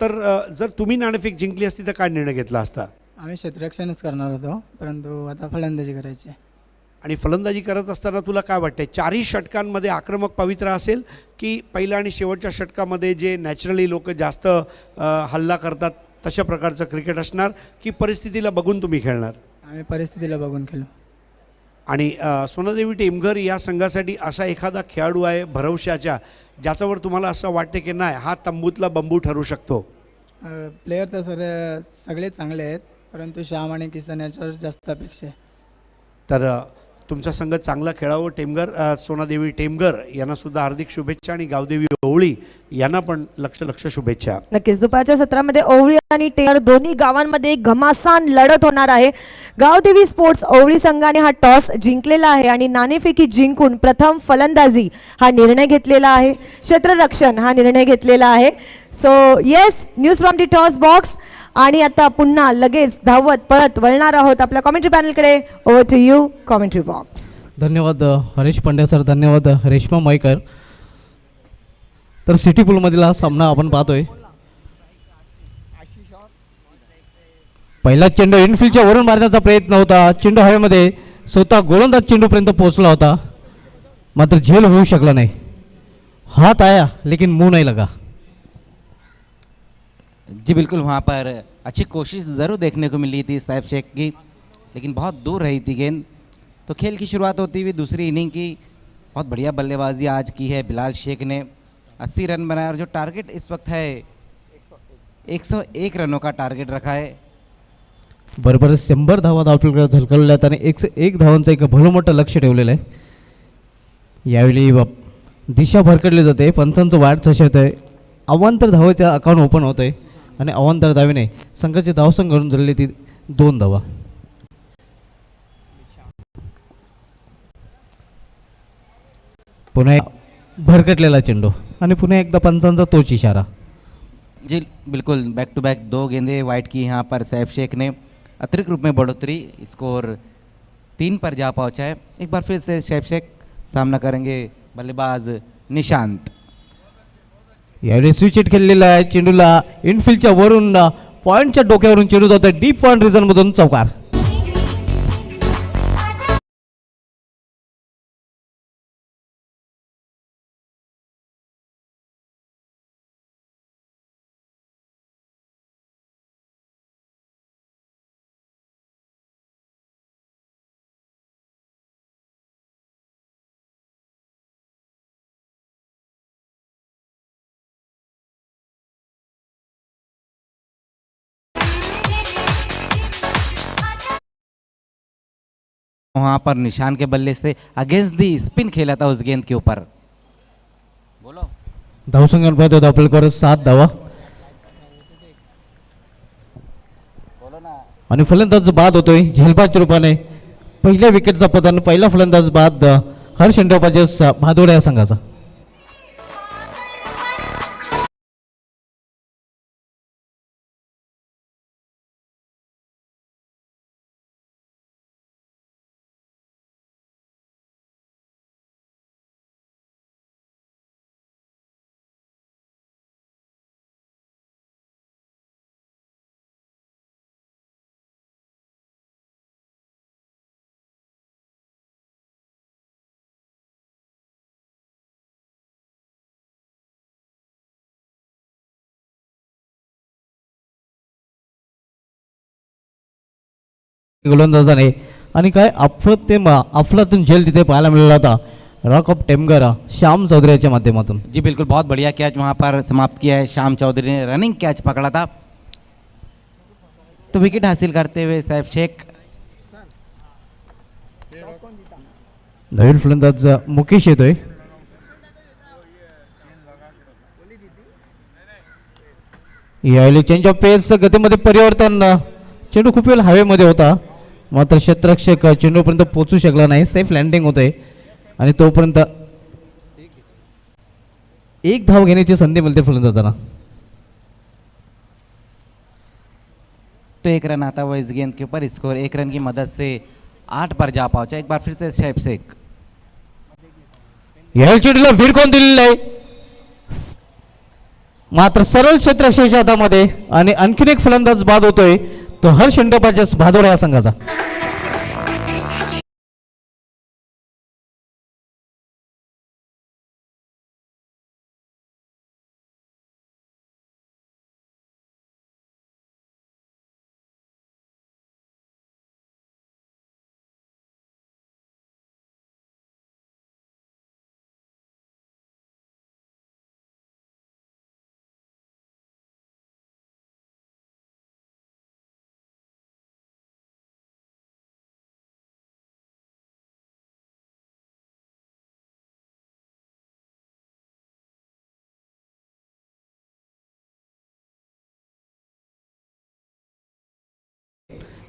तर जर तुम्ही नाणेफेक जिंकली असती तर काय निर्णय घेतला असता? आम्ही क्षेत्ररक्षणच करणार होतो, परंतु आता फलंदाजी करायची. आणि फलंदाजी करत असताना तुला काय वाटते, 4ही षटकांमध्ये आक्रमक पवित्रा असेल की पहिल्या आणि शेवटच्या षटकामध्ये जे नॅचरली लोक जास्त हल्ला करतात तशा प्रकारचं क्रिकेट असणार, की परिस्थितीला बघून तुम्ही खेळणार? आम्ही परिस्थितीला बघून खेळू. आणि सोनादेवी टेमघर या संघासाठी असा एखादा खेळाडू आहे भरवशाच्या, ज्याच्यावर तुम्हाला असं वाटते की नाही हा तंबूतला बंबू ठरू शकतो? प्लेयर तर सगळे चांगले आहेत, परंतु श्याम आणि किसन याच्यावर जास्त अपेक्षा आहे. तर तुमचा संघ चांगला खेळावं. टेमघर, सोनादेवी टेमघर यांना सुद्धा हार्दिक शुभेच्छा आणि गावदेवी ओवळी यांना पण लक्ष शुभेच्छा. नक्कीच दुपारच्या सत्रामध्ये ओवळी आणि टेमघर दोन्ही गावांमध्ये एक घमासान लढत होणार आहे. गावदेवी स्पोर्ट्स ओवळी संघाने हा टॉस जिंकलेला आहे आणि नाणेफेकी जिंकून प्रथम फलंदाजी हा निर्णय घेतलेला आहे, क्षेत्ररक्षण हा निर्णय घेतलेला आहे. So yes, news from the toss box. आणि आता पुन्हा लगेच धावत पळत वळणार आहोत आपल्या कॉमेंट्री पॅनलकडे. Over to you commentary box. धन्यवाद हरीश पंड्या सर, धन्यवाद रेश्मा मयकर. तर सिटी पूलमधील हा सामना आपण पाहतोय. पहिला चेंडू इनफिल्डच्या वरून मारण्याचा प्रयत्न होता. चेंडू हवेमध्ये स्वतः गोलंदाज चेंडूपर्यंत पोहोचला होता, मात्र झेल होऊ शकला नाही. हाथ आया लेकिन मुंह नहीं लगा. जी बिल्कुल, वहाँ पर अच्छी कोशिश ज़रूर देखने को मिली थी सैफ शेख की, लेकिन बहुत दूर रही थी गेंद. तो खेल की शुरुआत होती हुई दूसरी इनिंग की बहुत बढ़िया बल्लेबाजी आज की है बिलाल शेख ने. 80 रन बनाए और जो टारगेट इस वक्त है 101 रनों का टारगेट रखा है. बरोबर 100 धावा धावपळीकडे झलकवल्यात आणि 101 धावांचं एक भलं मोठं लक्ष ठेवलेलं आहे. यावेळी दिशा भरकडली जाते. पंचांचं वाढ चषत आहे. अवांतर धावेचं अकाउंट ओपन होतं आहे आणि अवांतर धावेने संघाची धावसंख्या घडून झालेली ती 2 धावा. पुन्हा भरकटलेला चेंडू आणि पुन्हा एकदा पंचांचा तोच इशारा. जी बिल्कुल, बैक टू बैक 2 गेंदें वाइड की यहाँ पर सैफ शेख ने. अतिरिक्त रूप में बढ़ोतरी, स्कोर 3 पर जा पहुँचा है. एक बार फिर से सैफ शेख सामना करेंगे बल्लेबाज निशांत. यावेळी स्विच हिट खेळलेला आहे. चेंडूला इनफिल्डच्या वरून पॉईंटच्या डोक्यावरून चेंडू जातो डीप पॉईंट रिझनमधून चौकार. वहाँ पर निशान के बल्ले से अगेंस्ट दी स्पिन खेला था उस गेंद के ऊपर. बोलो. धावसंख्या पाहतो धावपळीकर 7 धावा आणि फलंदाज बाद होतोय झेलबाच्या रूपाने. पहिल्या विकेटचा पतन, पहिला फलंदाज बाद हर्ष इंडोपाजेस भादोडे या संघाचा. गोलंदाजाने आणि काय अफलातून झेल तिथे पाहायला मिळाला होता रॉक ऑफ टेमगर श्याम चौधरीच्या माध्यमातून. जी बिल्कुल, बहुत बढ़िया कैच वहाँ पर समाप्त किया है श्याम चौधरी ने. रनिंग कैच पकड़ा था. तो विकेट हासिल करते हुए सैफ शेख. नवीन फलंदाज मुकेश येतोय. यावेळी चेंज ऑफ पेस, गतीमध्ये परिवर्तन. चेंडू खूप वेळ हवेमध्ये होता, मात्र क्षेत्ररक्षक चेंडूपर्यंत पोहोचू शकला नाही. सेफ लँडिंग होते आणि तोपर्यंत एक धाव घेण्याची संधी मिळते फलंदाजांना. तो 1 रन आता हुआ इस गेंद के ऊपर. स्कोर 1 रन की मदद से 8 पर जा पहुंचा. एक बार फिर से सैफ शेख. या चेंडूला भिरकून दिलेलं आहे, मात्र सरळ क्षेत्ररक्षकाच्या हातामध्ये आणि आणखीन एक फलंदाज बाद होतोय तो हर्ष इंडोपाजेस भादोडे या संघाचा.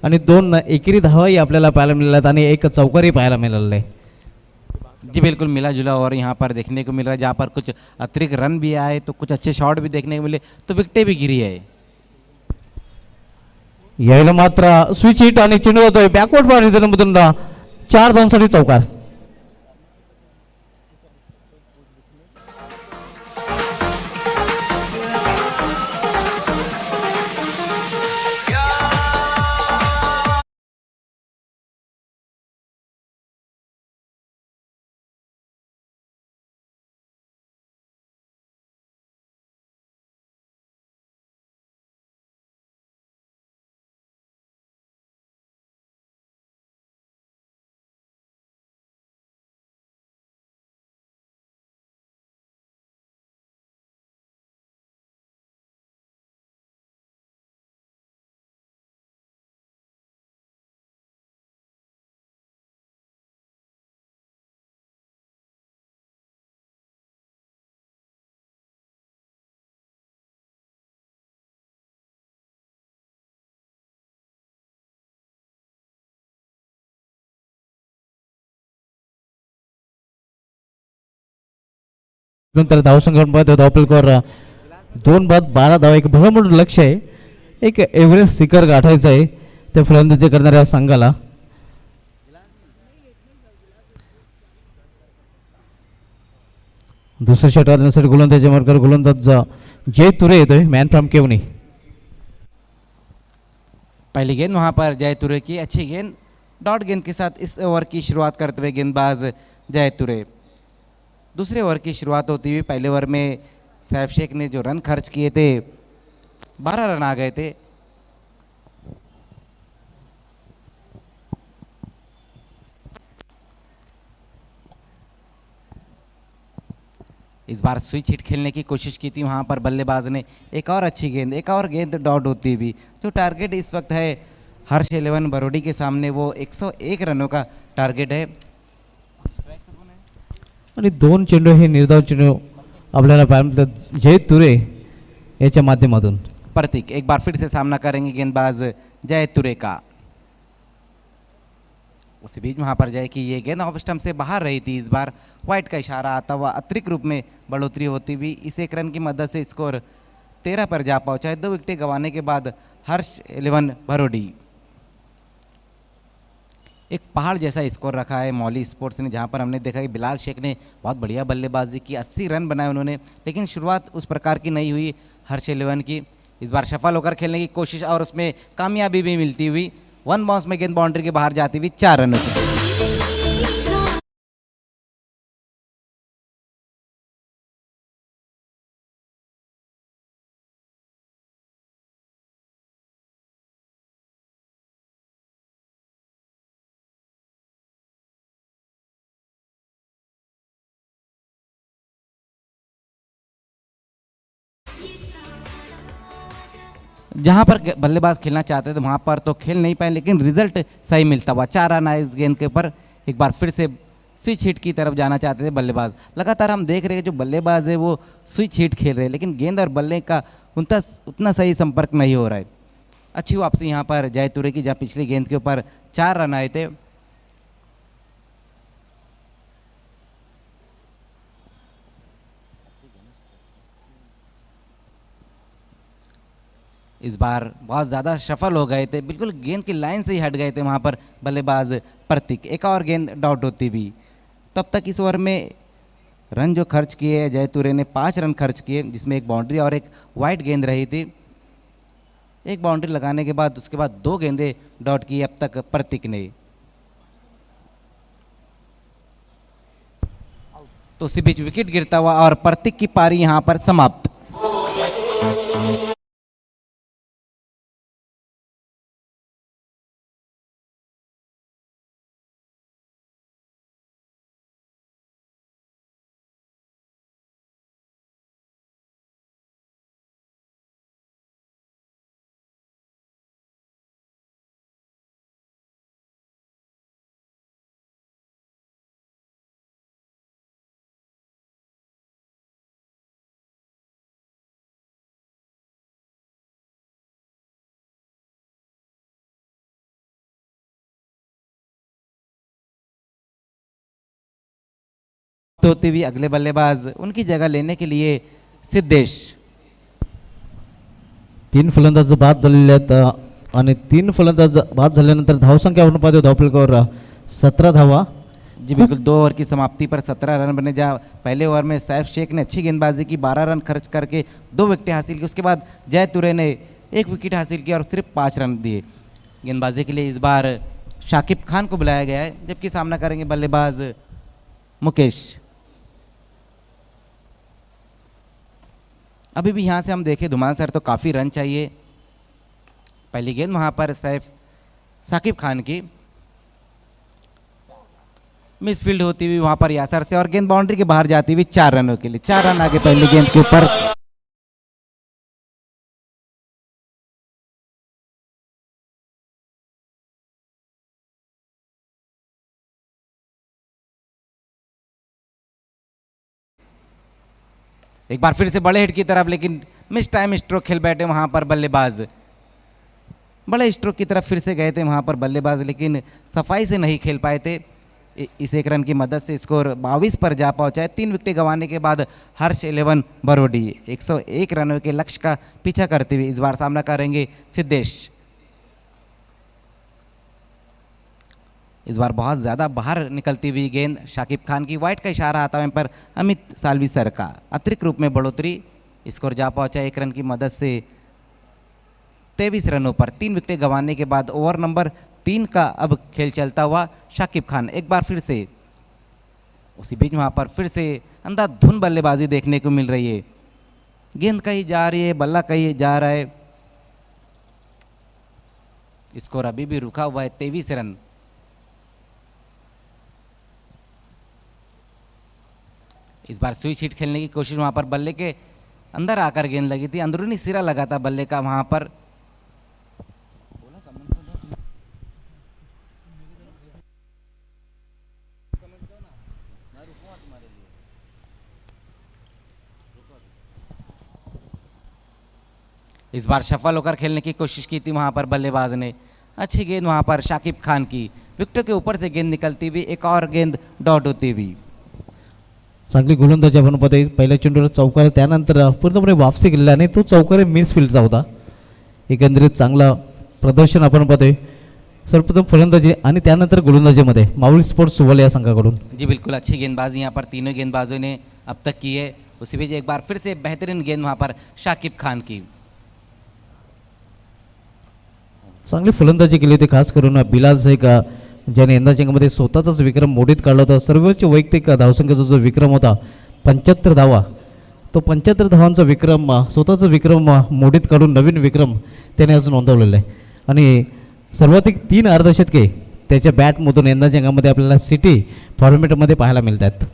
आणि 2 एकेरी धावाही आपल्याला पाहायला मिळाल्यात आणि एक चौकारी पाहायला मिळालेलं आहे. जी बिल्कुल, मिला जुला और यहाँ पर देखने को मिल रहा है. जहाँ पर कुछ अतिरिक्त रन भी आए तो कुछ अच्छे शॉट भी देखने को मिले, तो विकेटें भी गिरी है. यावेळेला मात्र स्विच हिट आणि चेंडू होतोय बॅकवर्ड बॉल रिझनमधून 4 धावांसाठी चौकार. नंतर धावसंख्येमध्ये धावपलकर 2 बाद 12 धावा, एक भलं मोठं लक्ष आहे, एक एव्हरेस्ट शिखर गाठायचं आहे त्या फलंदाजी करणाऱ्या संघाला. दुसऱ्या षटकासाठी गोलंदाजी मार्कर गोलंदाज जय तुरे येतोय, मॅन फ्रॉम केवनी. पहली गेंद वहां पर जय तुरे की अच्छी गेंद, डॉट गेंद के साथ इस ओवर की शुरुआत करते हुए गेंदबाज जय तुरे. दूसरे ओवर की शुरुआत होती हुई पहले ओवर में सैफ शेख ने जो रन खर्च किए थे 12 रन आ गए थे. इस बार स्विच हिट खेलने की कोशिश की थी वहां पर बल्लेबाज ने, एक और अच्छी गेंद, एक और गेंद डॉट होती भी. जो टारगेट इस वक्त है हर्ष 11 बरोडी के सामने वो 101 रनों का टारगेट है. आणि 2 चेंडू हे निर्धाव चेंडू आपल्याला पाहायला मिळतात जय तुरे याच्या माध्यमातून. प्रतीक एक बार फिर से सामना करेंगे गेंदबाज जय तुरे का. उसी बीच वहां पर जय की ये गेंद ऑफ स्टंप से बाहर रही थी. इस बार वाइट का इशारा आता हुआ अतिरिक्त रूप में बढ़ोतरी होती हुई इस 1 रन की मदद से स्कोर 13 पर जा पहुंचा है. 2 विकेटें गंवाने के बाद हर्ष 11 भरोडी. एक पहाड़ जैसा स्कोर रखा है मौली स्पोर्ट्स ने, जहां पर हमने देखा कि बिलाल शेख ने बहुत बढ़िया बल्लेबाजी की, 80 रन बनाए उन्होंने, लेकिन शुरुआत उस प्रकार की नहीं हुई हर्ष 11 की. इस बार सफल होकर खेलने की कोशिश और उसमें कामयाबी भी मिलती हुई. 1 बाउंस में गेंद बाउंड्री के बाहर जाती हुई 4 रनों से. जहां पर बल्लेबाज खेलना चाहते थे वहां पर तो खेल नहीं पाए, लेकिन रिजल्ट सही मिलता हुआ. 4 रन आए इस गेंद के ऊपर. एक बार फिर से स्विच हिट की तरफ जाना चाहते थे बल्लेबाज. लगातार हम देख रहे हैं जो बल्लेबाज है वो स्विच हिट खेल रहे हैं, लेकिन गेंद और बल्ले का उतना सही संपर्क नहीं हो रहा है. अच्छी वापसी यहाँ पर जय तुरे की, जहाँ पिछली गेंद के ऊपर 4 रन आए थे. इस बार बहुत ज़्यादा सफल हो गए थे, बिल्कुल गेंद की लाइन से ही हट गए थे वहाँ पर बल्लेबाज प्रतीक. एक और गेंद डॉट होती भी. तब तक इस ओवर में रन जो खर्च किए जय तुरे ने 5 रन खर्च किए, जिसमें एक बाउंड्री और एक वाइड गेंद रही थी. एक बाउंड्री लगाने के बाद उसके बाद 2 गेंदें डॉट की अब तक प्रतीक ने. तो उसी बीच विकेट गिरता हुआ और प्रतीक की पारी यहाँ पर समाप्त. होती हुई अगले बल्लेबाज उनकी जगह लेने के लिए सिद्धेश. 3 फलंदाज बाद झालेले आहेत आणि 3 फलंदाज बाद झाल्यानंतर धावसंख्या आपण पाहतो धावपलकावर 17 धावा. जी बिल्कुल 2 ओवर की समाप्ति पर 17 रन बने. जहाँ पहले ओवर में सैफ शेख ने अच्छी गेंदबाजी की, 12 रन खर्च करके 2 विकेटें हासिल की. उसके बाद जय तुरे ने 1 विकेट हासिल किया और सिर्फ 5 रन दिए. गेंदबाजी के लिए इस बार शाकिब खान को बुलाया गया है, जबकि सामना करेंगे बल्लेबाज मुकेश. अभी भी यहाँ से हम देखें धुमान सर तो काफ़ी रन चाहिए. पहली गेंद वहाँ पर सैफ शाकिब खान की मिसफील्ड होती हुई वहाँ पर यासर से, और गेंद बाउंड्री के बाहर जाती हुई 4 रनों के लिए. 4 रन आगे पहली गेंद के ऊपर. एक बार फिर से बड़े हिट की तरफ, लेकिन मिस टाइम स्ट्रोक खेल बैठे वहां पर बल्लेबाज. बड़े स्ट्रोक की तरफ फिर से गए थे वहां पर बल्लेबाज, लेकिन सफाई से नहीं खेल पाए थे. इस एक रन की मदद से स्कोर 22 पर जा पहुंचा है। 3 विकेटें गंवाने के बाद हर्ष 11 बरोडी 101 रनों के लक्ष्य का पीछा करते हुए इस बार सामना करेंगे सिद्धेश। इस बार बहुत ज़्यादा बाहर निकलती हुई गेंद, शाकिब खान की वाइड का इशारा आता है पर अमित सालवी सर का अतिरिक्त रूप में बढ़ोतरी, स्कोर जा पहुंचा 1 रन की मदद से 23 रनों पर। 3 विकेटें गंवाने के बाद ओवर नंबर 3 का अब खेल चलता हुआ शाकिब खान एक बार फिर से उसी बीच वहाँ पर फिर से अंधाधुन बल्लेबाजी देखने को मिल रही है। गेंद कहीं जा रही है, बल्ला कहीं जा रहा है, स्कोर अभी भी रुका हुआ है 23 रन। इस बार स्विच हिट खेलने की कोशिश, वहाँ पर बल्ले के अंदर आकर गेंद लगी थी, अंदरूनी सिरा लगा था बल्ले का वहाँ पर। इस बार सफल होकर खेलने की कोशिश की थी वहाँ पर बल्लेबाज ने, अच्छी गेंद वहाँ पर शाकिब खान की, विकेटों के ऊपर से गेंद निकलती हुई, एक और गेंद डॉट होती हुई। चांगली गोलंदाजी आपण पाहतोय, पहिल्या चेंडूवर चौकार, त्यानंतर पूर्णपणे वापसी केलेला आणि तो चौकार मिस फील्डचा होता। एकंदरीत चांगला प्रदर्शन आपण पाहतोय सर्वप्रथम फलंदाजी आणि त्यानंतर गोलंदाजीमध्ये माऊली स्पोर्ट्स सुवल या संघाकडून। जी बिल्कुल अच्छी गेंदबाजी यहाँ पर तीनों गेंदबाजों ने अब तक की है। उसी बीच एक बार फिर से बेहतरीन गेंद वहाँ पर शाकिब खान की। चांगली फलंदाजी केली होती, खास करून बिलाल शेख ज्याने यंदाच्या स्वतःचाच विक्रम मोडीत काढला होता। सर्वोच्च वैयक्तिक धावसंख्येचा जो विक्रम होता 75 धावा, तो 75 धावांचा विक्रम स्वतःचा विक्रम मोडीत काढून नवीन विक्रम त्याने आज नोंदवलेला आहे। आणि सर्वाधिक 3 अर्धशतके त्याच्या बॅटमधून यंदाच्या अंगामध्ये आपल्याला सिटी फॉर्मेटमध्ये पाहायला मिळतात।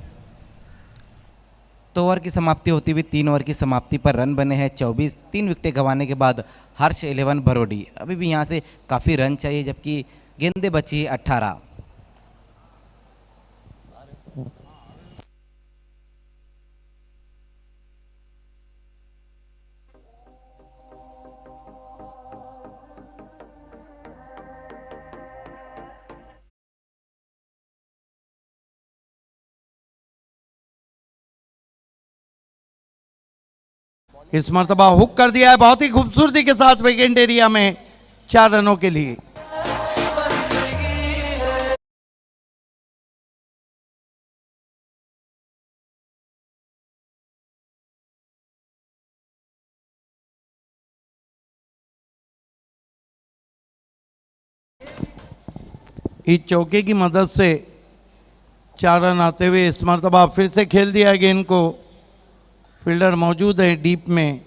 तो ओवर की समाप्ति होती हुई 3 ओवर की समाप्ति पर रन बने हैं 24। 3 विकेटें गंवाने के बाद हर्ष 11 बरोडी, अभी भी यहाँ से काफ़ी रन चाहिए जबकि गेंदें बची 18। इस मर्तबा हुक कर दिया है बहुत ही खूबसूरती के साथ विकेट एरिया में 4 रनों के लिए। इस चौके की मदद से 4 रन आते हुए इस मर्तबा फिर से खेल दिया गेंद को। फील्डर मौजूद है डीप में,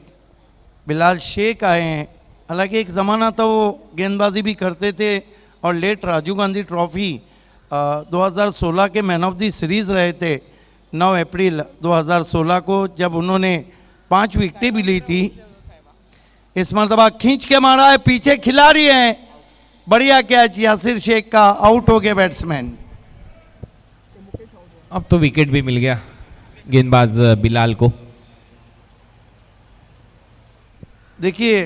बिलाल शेख आए हैं। हालांकि एक ज़माना था वो गेंदबाजी भी करते थे और लेट राजीव गांधी ट्रॉफी 2016 के मैन ऑफ द सीरीज़ रहे थे 9 अप्रैल 2016 को, जब उन्होंने 5 विकेटें भी ली थी। इस मरतबा खींच के मारा है, पीछे खिलाड़ी हैं, बढ़िया कैच यासिर शेख का, आउट हो गए बैट्समैन। अब तो विकेट भी मिल गया गेंदबाज बिलाल को। देखिए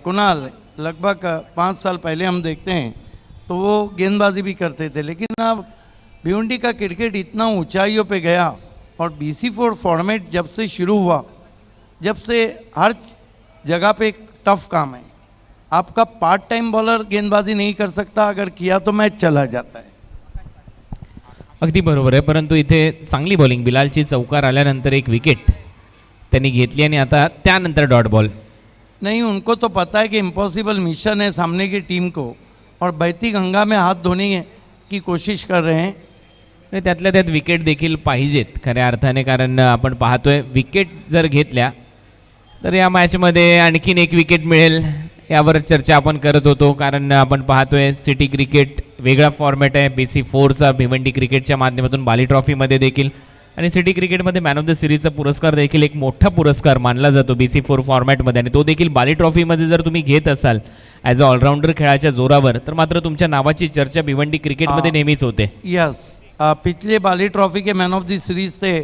कुणाल, लगभग 5 साल पहले हम देखते हैं तो वो गेंदबाजी भी करते थे, लेकिन अब भिवंडी का क्रिकेट इतना ऊंचाइयों पे गया और BC4 फॉर्मेट जब से शुरू हुआ, जब से हर जगह पे एक टफ काम है। आपका पार्ट टाइम बॉलर गेंदबाजी नहीं कर सकता, अगर किया तो मैच चला जाता है। अगदी बरोबर आहे, परंतु इथे चांगली बॉलिंग, बिलालची चौकार आल्यानंतर एक विकेट त्यांनी घेतली आणि आता त्यानंतर डॉट बॉल। नहीं, उनको तो पता है कि इम्पॉसिबल मिशन है सामने की टीम को, और बहती गंगा में हाथ धोने की कोशिश कर रहे हैं। आणि त्यातल्या त्यात विकेट देखील पाहिजेत खऱ्या अर्थाने, कारण आपण पाहतोय विकेट जर घेतल्या तर या मॅचमध्ये आणखीन एक विकेट मिळेल यावर चर्चा आपण करत होतो, कारण आपण पाहतोय सिटी क्रिकेट वेगळा फॉर्मॅट आहे BC4चा भिवंडी क्रिकेटच्या माध्यमातून बाली ट्रॉफीमध्ये देखील, आणि सिटी क्रिकेटमध्ये मॅन ऑफ द सिरीजचा पुरस्कार देखील एक मोठा पुरस्कार मानला जातो BC4 फॉर्मॅटमध्ये, आणि तो देखील बाली ट्रॉफीमध्ये जर तुम्ही घेत असाल ॲज अ ऑलराऊंडर खेळाच्या जोरावर तर मात्र तुमच्या नावाची चर्चा भिवंडी क्रिकेटमध्ये नेहमीच होते। यस, पिछले बाली ट्रॉफी के मैन ऑफ द सीरीज थे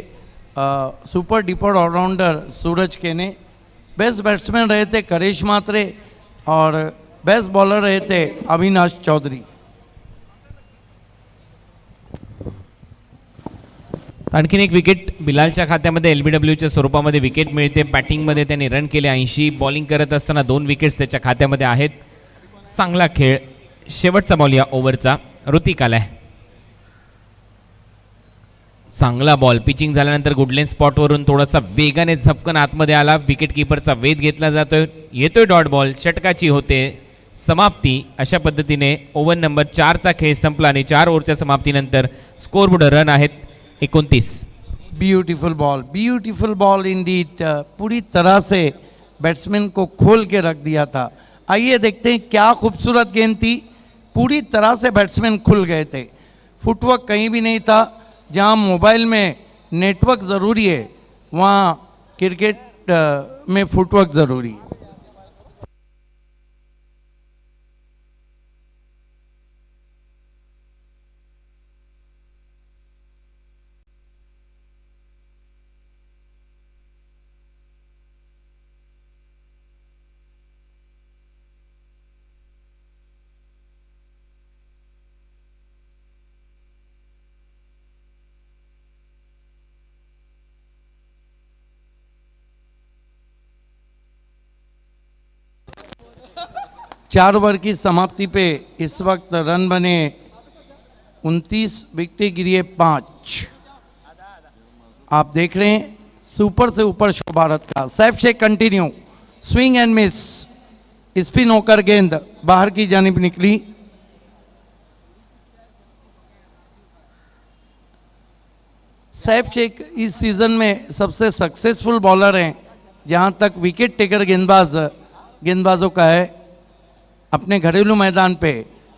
सुपर डीपर ऑलराउंडर सूरज केने, बेस्ट बैट्समैन रहे थे करेश मात्रे, और बेस्ट बॉलर रहे थे अविनाश चौधरी। आणखीन एक विकेट बिलालच्या खात्यामध्ये LBWच्या स्वरूपामध्ये विकेट मिळते. बॅटिंगमध्ये त्यांनी रन केले 80. बॉलिंग करत असताना 2 विकेट्स त्याच्या खात्यामध्ये आहेत. चांगला खेळ. शेवटचा बॉल या ओव्हरचा ऋतिक आलाय. चांगला बॉल. पिचिंग झाल्यानंतर गुडलेन स्पॉटवरून थोडासा वेगाने झपकन आतमध्ये आला. विकेट किपरचा वेध घेतला जातोय. येतोय डॉट बॉल. षटकाची होते समाप्ती. अशा पद्धतीने ओव्हर नंबर 4चा खेळ संपला आणि 4 ओव्हरच्या समाप्तीनंतर स्कोरबोर्ड रन आहेत 29. Beautiful ball Indeed. पूरी तरह से बैट्समैन को खोल के रख दिया था. आइए देखते हैं क्या खूबसूरत गेंद थी. पूरी तरह से बैट्समैन खुल गए थे. फुटवर्क कहीं भी नहीं था. जहां मोबाइल में नेटवर्क ज़रूरी है वहां क्रिकेट में फुटवर्क ज़रूरी है. चार ओवर की समाप्ति पे इस वक्त रन बने 29, विकेटें गिरी 5. आप देख रहे हैं सुपर से ऊपर शो भारत का. Saif Shaikh continue. Swing and miss. Spin होकर गेंद बाहर की जानिब निकली. सैफ शेख इस सीजन में सबसे सक्सेसफुल बॉलर हैं जहां तक विकेट टेकर गेंदबाजों का है. अपने घरेलू मैदान पे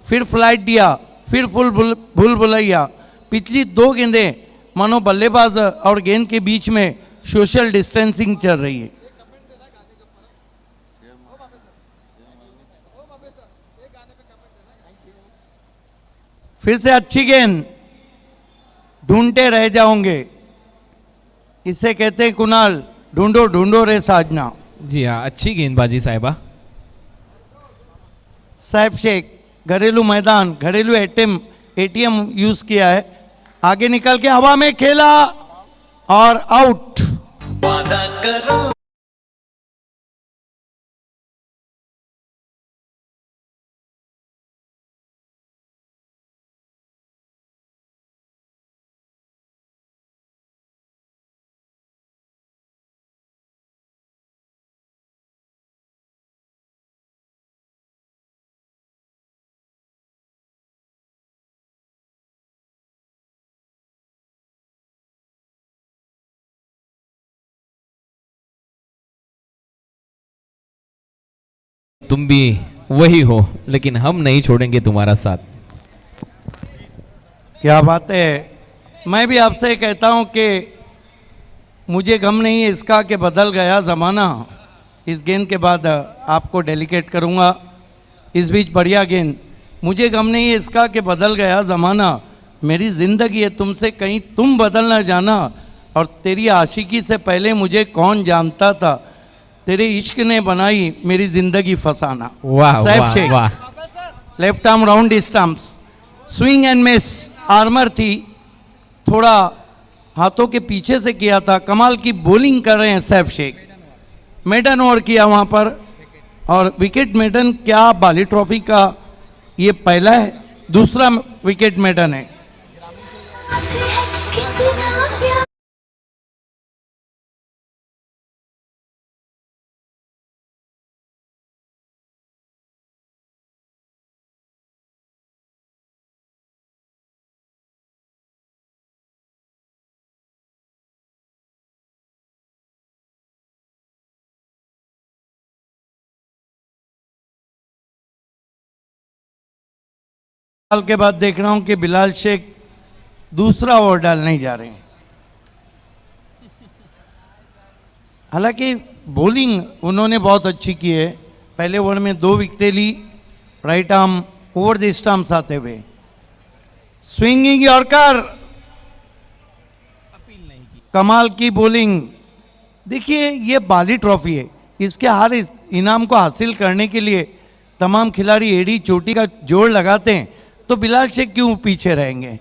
फिर फ्लाइट दिया, फिर भूल भुलैया. पिछली 2 गेंदें मानो बल्लेबाज और गेंद के बीच में सोशल डिस्टेंसिंग चल रही है. फिर से अच्छी गेंद. ढूंढते रह जाओगे, इसे कहते हैं कुणाल, ढूंढो ढूंढो रे साजना. जी हाँ, अच्छी गेंदबाजी साहिबा. सैफ शेख घरेलू मैदान, घरेलू एटीएम यूज किया है. आगे निकल के हवा में खेला और आउट. तुम भी वही हो, लेकिन हम नहीं छोड़ेंगे तुम्हारा साथ. क्या बात है. मैं भी आपसे कहता हूं कि मुझे गम नहीं है इसका कि बदल गया ज़माना. इस गेंद के बाद आपको डेलिकेट करूंगा. इस बीच बढ़िया गेंद. मुझे गम नहीं है इसका कि बदल गया ज़माना. मेरी ज़िंदगी है तुमसे कहीं तुम बदल ना जाना. और तेरी आशिकी से पहले मुझे कौन जानता था. तेरे इश्क ने बनाई मेरी जिंदगी फसाना. वाह वाह शेख. वाह. Left arm round stumps. Swing and miss. Armour थी, थोड़ा हाथों के पीछे से किया था. कमाल की बॉलिंग कर रहे हैं सैफ शेख. मेडन ओवर किया वहां पर और विकेट मेडन. क्या बाली ट्रॉफी का ये पहला है, दूसरा विकेट मेडन है. साल के बाद देख रहा हूं कि बिलाल शेख दूसरा ओवर डालने जा रहे हैं. हालांकि बॉलिंग उन्होंने बहुत अच्छी की है. पहले ओवर में 2 विकेटें ली, right arm over the stumps आते हुए. स्विंगिंग यॉर्कर, कमाल की बॉलिंग. देखिए ये बाली ट्रॉफी है, इसके हर इनाम को हासिल करने के लिए तमाम खिलाड़ी एड़ी चोटी का जोड़ लगाते हैं, तो बिलाल शेख क्यों पीछे रहेंगे.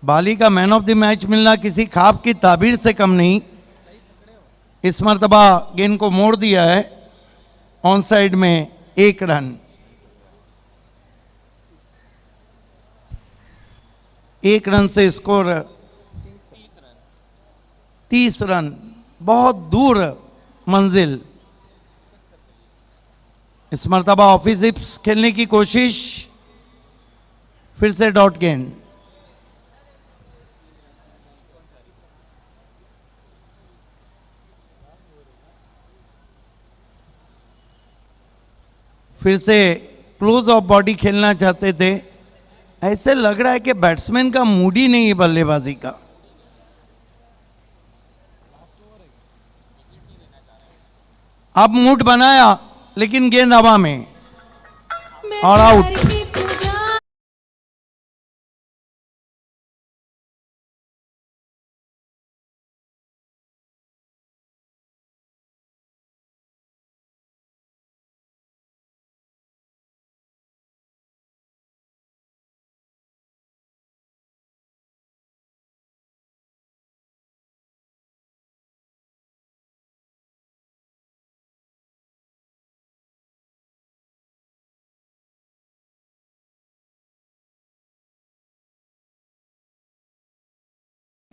बाली का मैन ऑफ द मैच मिलना किसी ख्वाब की ताबीर से कम नहीं। इस मर्तबा गेंद को मोड़ दिया है, ऑन साइड में 1 रन। 1 रन से स्कोर 30 रन, बहुत दूर मंजिल। इस मर्तबा ऑफिस हिप्स खेलने की कोशिश, फिर से डॉट गेंद। फिर से क्लोज ऑफ बॉडी खेलना चाहते थे। ऐसे लग रहा है कि बैट्समैन का मूड ही नहीं है बल्लेबाजी का। अब मूड बनाया लेकिन गेंद हवा में और आउट।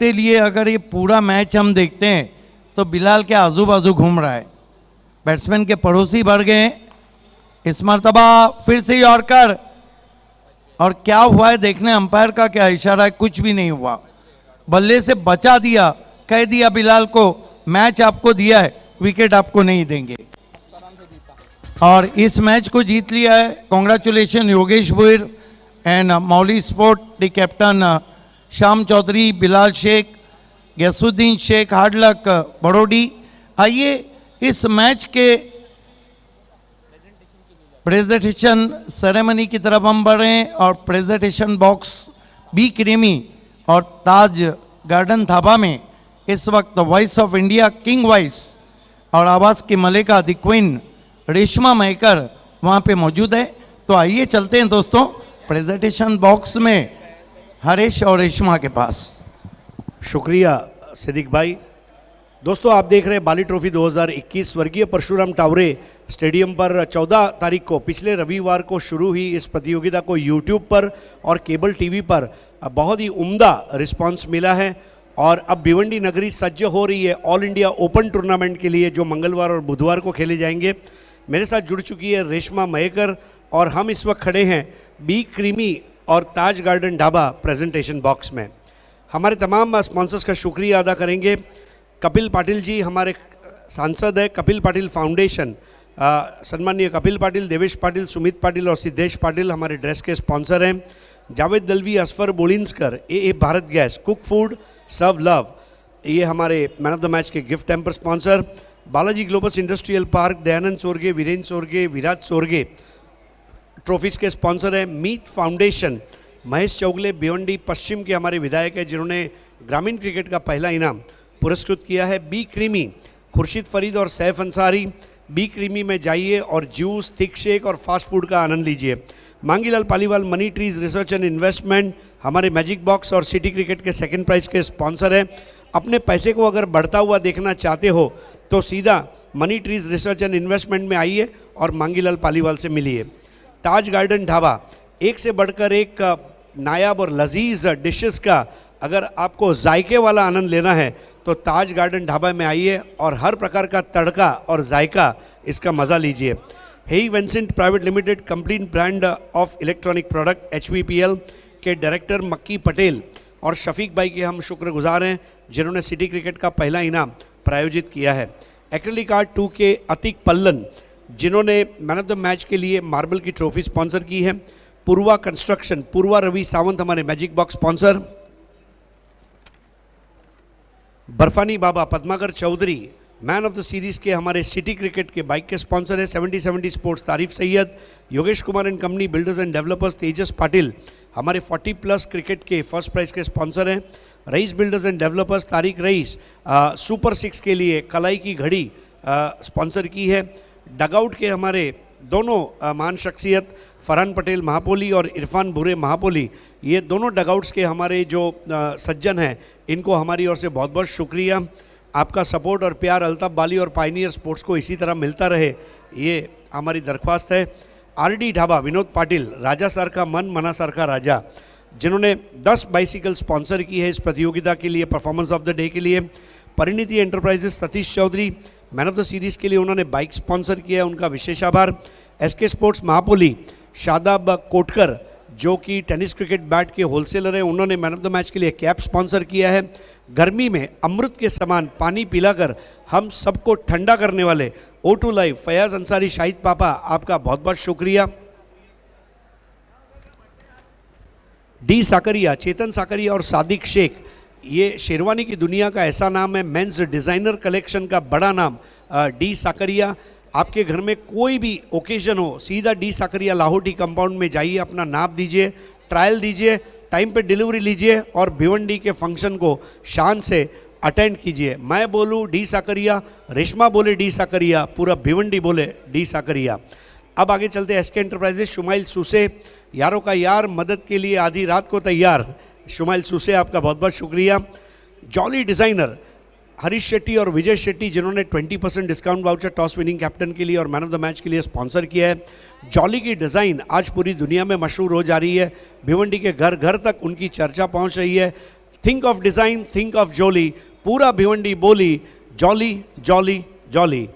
के लिए अगर ये पूरा मैच हम देखते हैं तो बिलाल के आजू बाजू घूम रहा है, बैट्समैन के पड़ोसी बढ़ गए। इस मर्तबा फिर से यॉर्कर, और क्या हुआ है देखने, अंपायर का क्या इशारा है, कुछ भी नहीं हुआ, बल्ले से बचा दिया, कह दिया बिलाल को मैच आपको दिया है, विकेट आपको नहीं देंगे, और इस मैच को जीत लिया है। Congratulation Yogesh Bhuir and Mauli sport the captain Shyam Chaudhary, Bilal Shaikh, Ghiyasuddin Shaikh, hard luck Badodi. आइए इस मैच के प्रेजेंटेशन सेरेमनी की तरफ हम बढ़ रहे हैं, और प्रेजेंटेशन बॉक्स बी क्रीमी और ताज गार्डन थाबा में इस वक्त voice of India king voice और आवाज़ की मलिका द क्वीन रेशमा महकर वहाँ पे मौजूद है। तो आइए चलते हैं दोस्तों प्रेजेंटेशन बॉक्स में हरीश और रेशमा के पास। शुक्रिया सिद्दीक भाई। दोस्तों आप देख रहे हैं बाली ट्रॉफी 2021 स्वर्गीय परशुराम टावरे स्टेडियम पर 14 तारीख को पिछले रविवार को शुरू हुई इस प्रतियोगिता को यूट्यूब पर और केबल टीवी पर बहुत ही उम्दा रिस्पांस मिला है, और अब भिवंडी नगरी सज्ज हो रही है ऑल इंडिया ओपन टूर्नामेंट के लिए जो मंगलवार और बुधवार को खेले जाएंगे। मेरे साथ जुड़ चुकी है रेशमा महकर, और हम इस वक्त खड़े हैं बी क्रीमी और ताज गार्डन ढाबा प्रेजेंटेशन बॉक्स में। हमारे तमाम स्पॉन्सर्स का शुक्रिया अदा करेंगे। कपिल पाटिल जी हमारे सांसद है, कपिल पाटिल फाउंडेशन, सम्माननीय कपिल पाटिल, देवेश पाटिल, सुमित पाटिल और सिद्धेश पाटिल हमारे ड्रेस के स्पॉन्सर हैं। Javed Dalvi, Asfar Bolinskar, A Bharat gas, cook food, serve love, ये हमारे मैन ऑफ द मैच के gift hamper sponsor. Balaji Globus industrial park, Dayanand Sorge, Virendra Sorge, Viraj Sorge trophies के स्पॉन्सर हैं। मीत फाउंडेशन, महेश चौगले भिवंडी पश्चिम के हमारे विधायक हैं जिन्होंने ग्रामीण क्रिकेट का पहला इनाम पुरस्कृत किया है। बी क्रीमी, खुर्शीद फरीद और सैफ अंसारी। बी क्रीमी में जाइए और जूस, थिक शेक और फास्ट फूड का आनंद लीजिए। Mangilal Paliwal, money trees research and investment हमारे मैजिक बॉक्स और सिटी क्रिकेट के सेकंड प्राइज के स्पॉन्सर हैं। अपने पैसे को अगर बढ़ता हुआ देखना चाहते हो तो सीधा money trees research and investment में आइए और मांगीलाल पालीवाल से मिलिए। ताज गार्डन ढाबा, एक से बढ़कर एक नायाब और लजीज डिशेस का अगर आपको जायके वाला आनंद लेना है तो ताज गार्डन ढाबा में आइए और हर प्रकार का तड़का और जायका इसका मज़ा लीजिए। हेई Vincent private limited, complete brand of electronic product HVPL के डायरेक्टर मक्की पटेल और शफीक भाई के हम शुक्रगुजार हैं जिन्होंने सिटी क्रिकेट का पहला इनाम प्रायोजित किया है। एक्रेलिक आर्ट 2 के अतिक पल्लन जिन्होंने मैन ऑफ द मैच के लिए मार्बल की ट्रॉफी स्पॉन्सर की है। पूर्वा कंस्ट्रक्शन, पूर्वा रवि सावंत हमारे magic box sponsor. Barfani Baba Padmakar Chaudhary man of the series के हमारे सिटी क्रिकेट के बाइक के स्पॉन्सर है। 70-70 sports Tarif Sayyed, Yogesh Kumar and company builders and developers, Tejas Patil हमारे 40+ क्रिकेट के फर्स्ट प्राइज के स्पॉन्सर हैं। Raees builders and developers, Tariq Raees super 6 के लिए कलाई की घड़ी स्पॉन्सर की है। डगआउट के हमारे दोनों महान शख्सियत फरहान पटेल महापोली और इरफान बुरे महापोली, ये दोनों डगआउट्स के हमारे जो सज्जन हैं, इनको हमारी ओर से बहुत बहुत शुक्रिया। आपका सपोर्ट और प्यार अल्ताफ बाली और पायनियर स्पोर्ट्स को इसी तरह मिलता रहे, ये हमारी दरख्वास्त है। आरडी ढाबा विनोद पाटिल, राजा सर का मन मना सर का राजा, जिन्होंने 10 बाइसिकल स्पॉन्सर की है इस प्रतियोगिता के लिए, परफॉर्मेंस ऑफ द डे के लिए। Parineeti enterprises Satish Chaudhary, man of the series के लिए उन्होंने बाइक स्पॉन्सर किया है, उनका विशेष आभार। एसके स्पोर्ट्स महापोली शादाब कोटकर, जो कि टेनिस क्रिकेट बैट के होलसेलर हैं, उन्होंने मैन ऑफ द मैच के लिए कैप स्पॉन्सर किया है। गर्मी में अमृत के समान पानी पिलाकर हम सबको ठंडा करने वाले O2 लाइव फयाज अंसारी शाहिद पापा, आपका बहुत बहुत शुक्रिया। डी साकरिया, चेतन साकरिया और सादिक शेख, ये शेरवानी की दुनिया का ऐसा नाम है, मेंस डिज़ाइनर कलेक्शन का बड़ा नाम डी साकरिया। आपके घर में कोई भी ओकेजन हो, सीधा डी साकरिया लाहौटी कंपाउंड में जाइए, अपना नाप दीजिए, ट्रायल दीजिए, टाइम पे डिलीवरी लीजिए और भिवंडी के फंक्शन को शान से अटेंड कीजिए। मैं बोलूँ डी साकरिया, रेशमा बोले डी साकरिया, पूरा भिवंडी बोले डी साकरिया। अब आगे चलते हैं। एसके एंटरप्राइजेस शुमाइल सूसे, यारों का यार, मदद के लिए आधी रात को तैयार। शुमाइल सूसे, आपका बहुत बहुत शुक्रिया। जॉली डिज़ाइनर हरीश शेट्टी और विजय शेट्टी, जिन्होंने 20% discount voucher toss winning captain के लिए और मैन ऑफ द मैच के लिए स्पॉन्सर किया है। जॉली की डिज़ाइन आज पूरी दुनिया में मशहूर हो जा रही है, भिवंडी के घर घर तक उनकी चर्चा पहुंच रही है। Think of design, think of Jolly, पूरा भिवंडी बोली Jolly Jolly Jolly.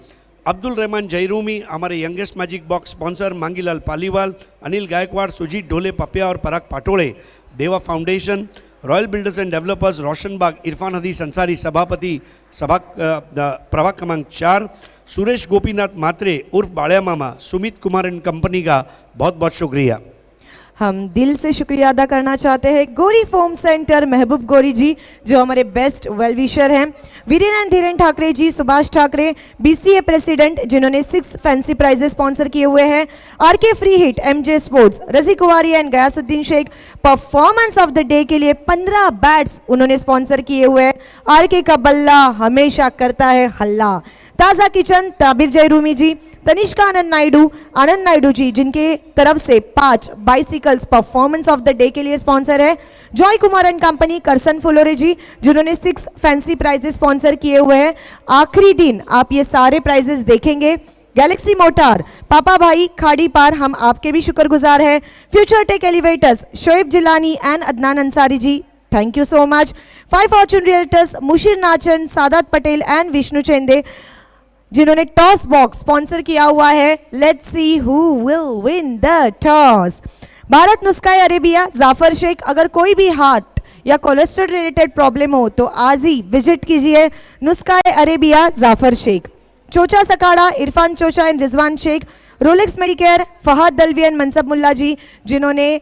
Abdul Rahman Jairumi, हमारे youngest magic box sponsor, Mangilal Paliwal, Anil Gaikwad, Sujit Dhole Papiya और Parag Patode, Deva foundation, royal builders and developers, Roshanbag, Irfan Hadis Ansari सभापति, सभा प्रभाग क्रमांक 4, सुरेश गोपीनाथ मात्रे उर्फ बाड़िया मामा, सुमित कुमार एंड कंपनी का बहुत बहुत शुक्रिया। हम दिल से शुक्रिया अदा करना चाहते हैं गौरी फोम सेंटर महबूब गौरी जी, जो हमारे बेस्ट वेल विशर हैं, Viren and Dhiren Thackeray ji, Subhash Thackeray BCA president, जिन्होंने 6 फैंसी प्राइजेस स्पॉन्सर किए हुए हैं। RK free hit, MJ sports, Razi Kuwari and Gyasuddin Shaikh, performance of the day के लिए 15 बैट्स उन्होंने स्पॉन्सर किए हुए हैं। RK का बल्ला हमेशा करता है हल्ला। ताज़ा किचन, ताबिर जयरूमी जी, तनिष्का आनंद नायडू जी, जिनके तरफ से 5 bicycles performance of the day के लिए स्पॉन्सर है। Joy Kumar and company, Karsan फुलोरे जी, जिन्होंने 6 फैंसी प्राइजेस स्पॉन्सर किए हुए हैं। आखिरी दिन आप ये सारे प्राइजेस देखेंगे। गैलेक्सी मोटार, पापा भाई खाड़ी पार, हम आपके भी शुक्रगुजार हैं। Future tech elevators, Shoaib Jilani and Adnan Ansari ji, thank you so much. 5 fortune realtors, Mushir Nachan, Saadat Patel and Vishnu Chende, जिन्होंने टॉस बॉक्स स्पॉन्सर किया हुआ है। Let's see who will win the toss. Bharat Nuskha Arabia, Jafar Sheikh, अगर कोई भी हार्ट या कोलेस्ट्रॉल रिलेटेड प्रॉब्लम हो तो आज ही विजिट कीजिए Nuskha Arabia, Jafar Shaikh. Chocha Sakada, Irfan Chocha and Rizwan Shaikh, Rolex Medicare, Fahad Dalvi and Mansab Mulla ji, जिन्होंने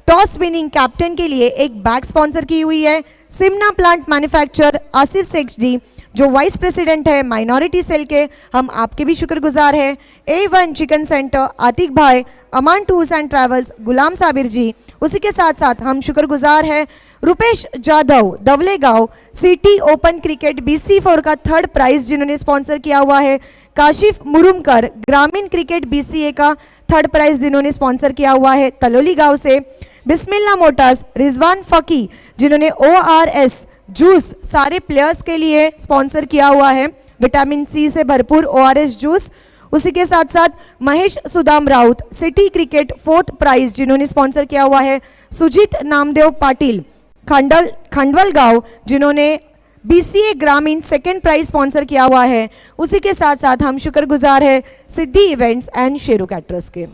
टॉस विनिंग कैप्टन के लिए एक बैग स्पॉन्सर की हुई है। सिमना प्लांट मैन्युफैक्चर, आसिफ शेख जी, जो वाइस प्रेसिडेंट है माइनॉरिटी सेल के, हम आपके भी शुक्रगुजार हैं। A1 चिकन सेंटर, आतिक भाई, अमान tours and travels, Ghulam Sabir जी, उसी के साथ साथ हम शुक्रगुजार हैं रुपेश जाधव, दवले गांव, सिटी ओपन क्रिकेट BC4 का 3rd प्राइज जिन्होंने स्पॉन्सर किया हुआ है। काशिफ मुरुमकर, ग्रामीण क्रिकेट BCA का 3rd प्राइज जिन्होंने स्पॉन्सर किया हुआ है तलोली गांव से। बिस्मिल्ला मोटर्स, रिजवान फकी, जिन्होंने ORS जूस सारे प्लेयर्स के लिए स्पॉन्सर किया हुआ है, विटामिन C से भरपूर ORS जूस। उसी के साथ साथ Mahesh Sudam Raut, city cricket 4th prize जिन्होंने स्पॉन्सर किया हुआ है। सुजीत नामदेव पाटिल, खंडवल गांव, जिन्होंने BCA ग्रामीण 2nd प्राइज स्पॉन्सर किया हुआ है। उसी के साथ साथ हम शुक्रगुजार है सिद्धि इवेंट्स एंड शेरू कैटरर्स के।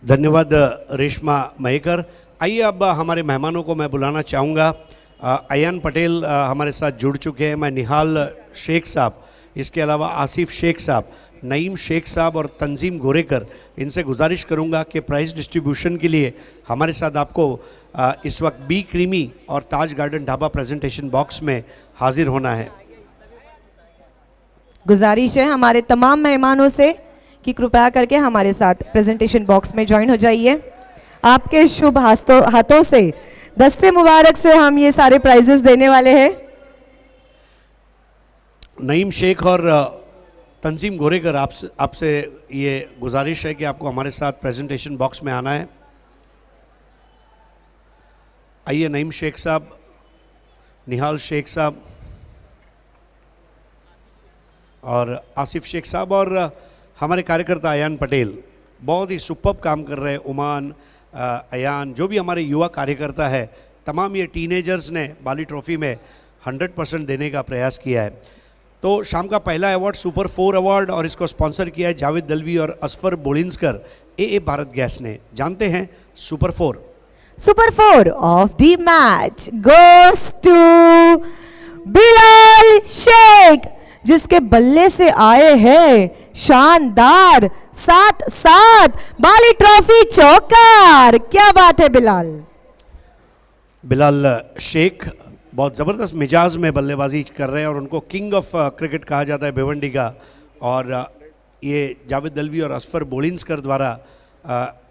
धन्यवाद रेशमा मयेकर। आइए अब हमारे मेहमानों को मैं बुलाना चाहूँगा। अयान पटेल हमारे साथ जुड़ चुके हैं, मैं निहाल शेख साहब, इसके अलावा आसिफ शेख साहब, नईम शेख साहब और तंजीम गोरेकर, इनसे गुजारिश करूंगा कि प्राइस डिस्ट्रीब्यूशन के लिए हमारे साथ आपको इस वक्त बी क्रीमी और ताज गार्डन ढाबा प्रेजेंटेशन बॉक्स में हाजिर होना है। गुजारिश है हमारे तमाम मेहमानों से कि कृपया करके हमारे साथ प्रेजेंटेशन बॉक्स में ज्वाइन हो जाइए। आपके शुभ हाथों से दस्ते मुबारक से हम ये सारे प्राइजेस देने वाले हैं। नईम शेख और तंजीम गोरेकर, आपसे ये गुजारिश है कि आपको हमारे साथ प्रेजेंटेशन बॉक्स में आना है। आइए नईम शेख साहब, निहाल शेख साहब और आसिफ शेख साहब और हमारे कार्यकर्ता अयान पटेल बहुत ही सुपर्ब काम कर रहे हैं। उमान, अयान, जो भी हमारे युवा कार्यकर्ता है, तमाम ये टीनेजर्स ने बाली ट्रॉफी में 100% देने का प्रयास किया है। तो शाम का पहला अवार्ड सुपर 4 अवार्ड और इसको स्पॉन्सर किया है जावेद दलवी और असफर बोलिंसकर ए भारत गैस ने। जानते हैं super 4। Super 4 of the match goes to Bilal Shaikh, जिसके बल्ले से आए हैं शानदार 7-7 बाली ट्रॉफी चौकार। क्या बात है बिलाल। बिलाल शेख बहुत ज़बरदस्त मिजाज में बल्लेबाजी कर रहे हैं और उनको किंग ऑफ क्रिकेट कहा जाता है भिवंडी का। और ये जावेद दलवी और असफर बोलिंसकर द्वारा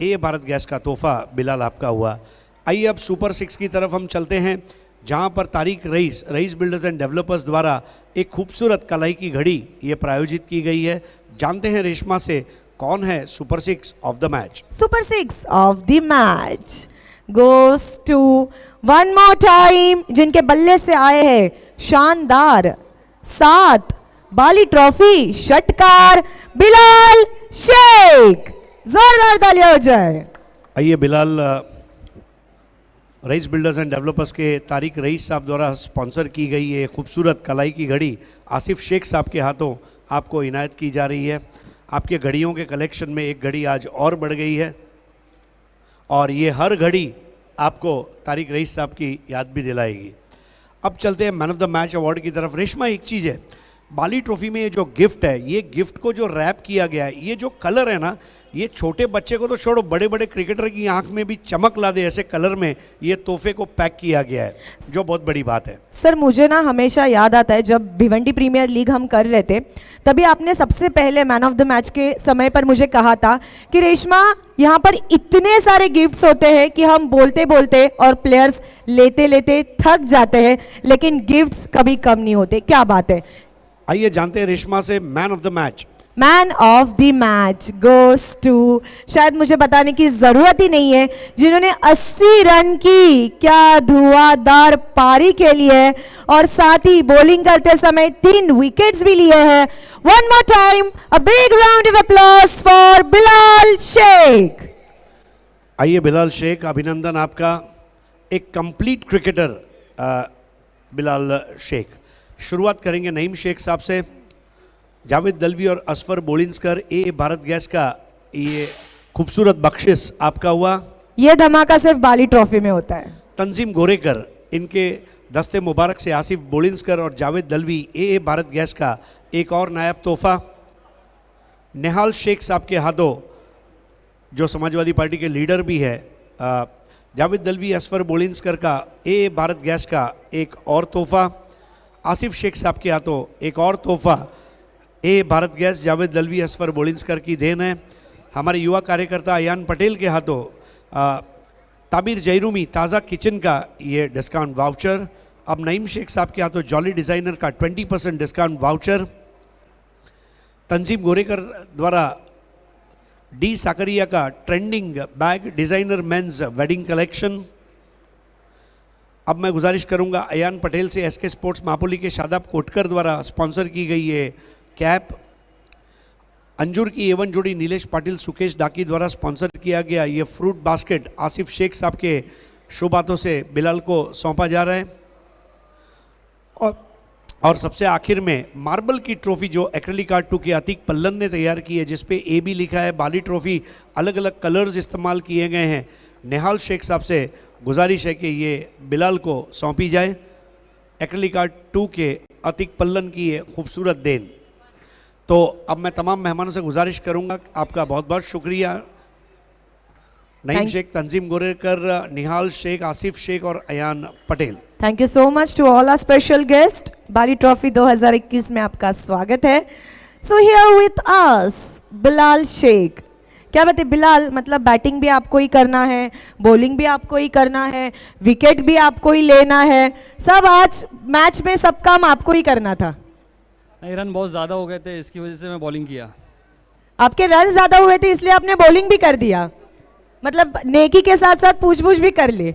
ए भारत गैस का तोहफा बिलाल आपका हुआ। आइए अब सुपर 6 की तरफ हम चलते हैं, जहां पर Tariq rice builders and developers द्वारा एक खूबसूरत कलाई की घड़ी ये प्रायोजित की गई है। जानते हैं रेशमा से कौन है super 6 of the match. Super 6 of the match goes to one more time, जिनके बल्ले से आए हैं शानदार 7 बाली ट्रॉफी षटकार बिलाल शेख। जोरदार तालियां हो जाए। आइए Bilal, rice builders and developers के तारिक रईस साहब द्वारा स्पॉन्सर की गई ये खूबसूरत कलाई की घड़ी आसिफ शेख साहब के हाथों आपको इनायत की जा रही है। आपके घड़ियों के कलेक्शन में एक घड़ी आज और बढ़ गई है और ये हर घड़ी आपको तारिक रईस साहब की याद भी दिलाएगी। अब चलते हैं man of the match award की तरफ। रेशमा, एक चीज़ है, बाली ट्रॉफी में ये जो गिफ्ट है, ये गिफ्ट को जो रैप किया गया है, ये जो कलर है ना, ये छोटे बच्चे को तो छोड़ो, बड़े बड़े क्रिकेटर की आंख में भी चमक ला दे ऐसे कलर में ये तोहफे को पैक किया गया है, जो बहुत बड़ी बात है। सर, मुझे ना हमेशा याद आता है जब भिवंडी प्रीमियर लीग हम कर रहे थे, तभी आपने सबसे पहले मैन ऑफ द मैच के समय पर मुझे कहा था कि रेशमा, यहाँ पर इतने सारे गिफ्ट्स होते हैं कि हम बोलते बोलते और प्लेयर्स लेते लेते थक जाते हैं, लेकिन गिफ्ट्स कभी कम नहीं होते। क्या बात है। आइए जानते हैं रेशमा से man of the match. Man of the match goes to, शायद मुझे बताने की जरूरत ही नहीं है, जिन्होंने 80 रन की क्या धुआंधार पारी के लिए और साथ ही बॉलिंग करते समय 3 विकेट्स भी लिए हैं। One more time a big round of applause for Bilal Shaikh. आइए बिलाल शेख, अभिनंदन आपका, एक कंप्लीट क्रिकेटर बिलाल शेख। शुरुआत करेंगे नईम शेख साहब से। जावेद दलवी और असफर बोलिंसकर ए भारत गैस का ये खूबसूरत बख्शिश आपका हुआ। ये धमाका सिर्फ बाली ट्रॉफी में होता है। तंजीम गोरेकर, इनके दस्ते मुबारक से आसिफ बोलिंसकर और जावेद दलवी ए भारत गैस का एक और नायाब तोहफा। निहाल शेख साहब के हाथों, जो समाजवादी पार्टी के लीडर भी है, जावेद दलवी असफर बोलिंसकर का ए भारत गैस का एक और तोहफा। आसिफ शेख साहब के हाथों एक और तोहफा ए भारत गैस जावेद दलवी असफर बोलिंसकर की देन है। हमारे युवा कार्यकर्ता अयान पटेल के हाथों ताबिर जयरूमी ताज़ा किचन का ये डिस्काउंट वाउचर। अब नईम शेख साहब के हाथों जॉली डिज़ाइनर का 20% डिस्काउंट वाउचर। तंजीम गोरेकर द्वारा डी साकरिया का trending bag designer men's wedding collection. अब मैं गुजारिश करूंगा अयान पटेल से एसके स्पोर्ट्स मापोली के शादाब कोटकर द्वारा स्पॉन्सर की गई ये कैप। अंजुर की एवन जोड़ी नीलेश पाटिल सुकेश डाकी द्वारा स्पॉन्सर किया गया ये फ्रूट बास्केट आसिफ शेख साहब के शुभ हाथों से बिलाल को सौंपा जा रहा है। और सबसे आखिर में मार्बल की ट्रॉफी जो एक्रेलिक आर्ट 2 के अतीक पल्लन ने तैयार की है, जिसपे AB लिखा है। बाली ट्रॉफी अलग अलग कलर्स इस्तेमाल किए गए हैं। निहाल शेख साहब से गुजारिश है कि ये बिलाल को सौंपी जाए। एक्रेलिक आर्ट 2 के अतीक पल्लन की ये खूबसूरत देन। तो अब मैं तमाम मेहमानों से गुजारिश करूंगा, आपका बहुत बहुत शुक्रिया। नईम शेख, तंजीम गोरेकर, निहाल शेख, आसिफ शेख और Ayan Patel. Thank you so much to all our special guest. Bali trophy 2021 में आपका स्वागत है। So here with us Bilal Shaikh. क्या बात है बिलाल, मतलब बैटिंग भी आपको ही करना है, बॉलिंग भी आपको ही करना है, विकेट भी आपको ही लेना है, सब आज मैच में सब काम आपको ही करना था। नहीं, रन बहुत ज़्यादा हो गए थे, इसकी वजह से मैं बॉलिंग किया। आपके रन ज्यादा हुए थे इसलिए आपने बॉलिंग भी कर दिया, मतलब नेकी के साथ साथ पूछ भी कर ले।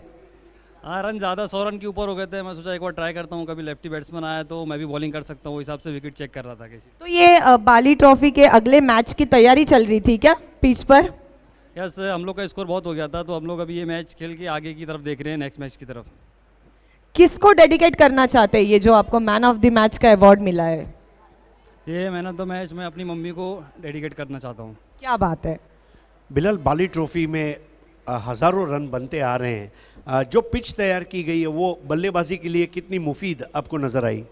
हाँ, रन ज़्यादा 100 रन के ऊपर हो गए थे। मैं सोचा एक बार ट्राई करता हूँ, कभी लेफ्टी बैट्समैन आया तो मैं भी बॉलिंग कर सकता हूँ, उस हिसाब से विकेट चेक कर रहा था कैसी। तो ये बाली ट्रॉफी के अगले मैच की तैयारी चल रही थी क्या पिच पर? यस, हम लोग का स्कोर बहुत हो गया था, तो हम लोग अभी ये मैच खेल के आगे की तरफ देख रहे हैं, नेक्स्ट मैच की तरफ। किसको डेडिकेट करना चाहते हैं ये जो आपको मैन ऑफ द मैच का अवार्ड मिला है? ये मैन ऑफ द मैच मैं अपनी मम्मी को डेडिकेट करना चाहता हूँ। क्या बात है। बिलाल, बाली ट्रॉफी में हज़ारों रन बनते आ रहे हैं, जो पिच तैयार की गई है वो बल्लेबाजी के लिए कितनी मुफीद आपको नज़र आई?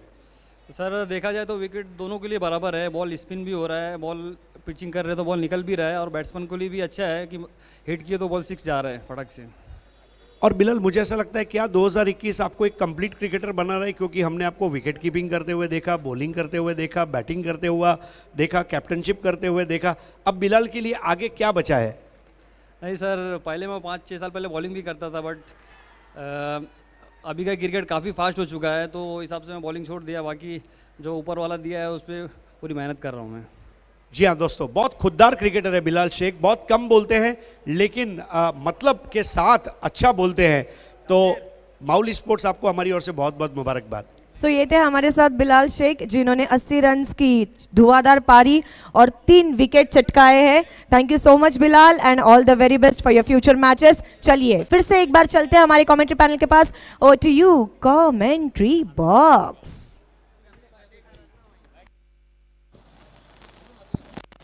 सर देखा जाए तो विकेट दोनों के लिए बराबर है, बॉल स्पिन भी हो रहा है, बॉल पिचिंग कर रहे तो बॉल निकल भी रहा है, और बैट्समैन के लिए भी अच्छा है कि हिट किए तो बॉल 6 जा रहा है फटक से। और बिलाल, मुझे ऐसा लगता है क्या 2021 आपको एक कंप्लीट क्रिकेटर बना रहा है, क्योंकि हमने आपको विकेट कीपिंग करते हुए देखा, बॉलिंग करते हुए देखा, बैटिंग करते हुआ देखा, कैप्टनशिप करते हुए देखा। अब बिलाल के लिए आगे क्या बचा है? नहीं सर, पहले मैं 5-6 साल पहले बॉलिंग भी करता था, बट अभी का क्रिकेट काफ़ी फास्ट हो चुका है, तो इस हिसाब से मैं बॉलिंग छोड़ दिया। बाकी जो ऊपर वाला दिया है उस पर पूरी मेहनत कर रहा हूँ मैं। जी हाँ दोस्तों, बहुत खुददार क्रिकेटर है बिलाल शेख, बहुत कम बोलते हैं लेकिन मतलब के साथ अच्छा बोलते हैं। तो माउली स्पोर्ट्स आपको हमारी ओर से बहुत बहुत मुबारकबाद। सो ये थे हमारे साथ बिलाल शेख जिन्होंने 80 रन की धुआंधार पारी और 3 विकेट चटकाए हैं। Thank you so much Bilal and all the very best for your future matches. चलिए फिर से एक बार चलते हैं हमारे कमेंट्री पैनल के पास। Over to you commentary box.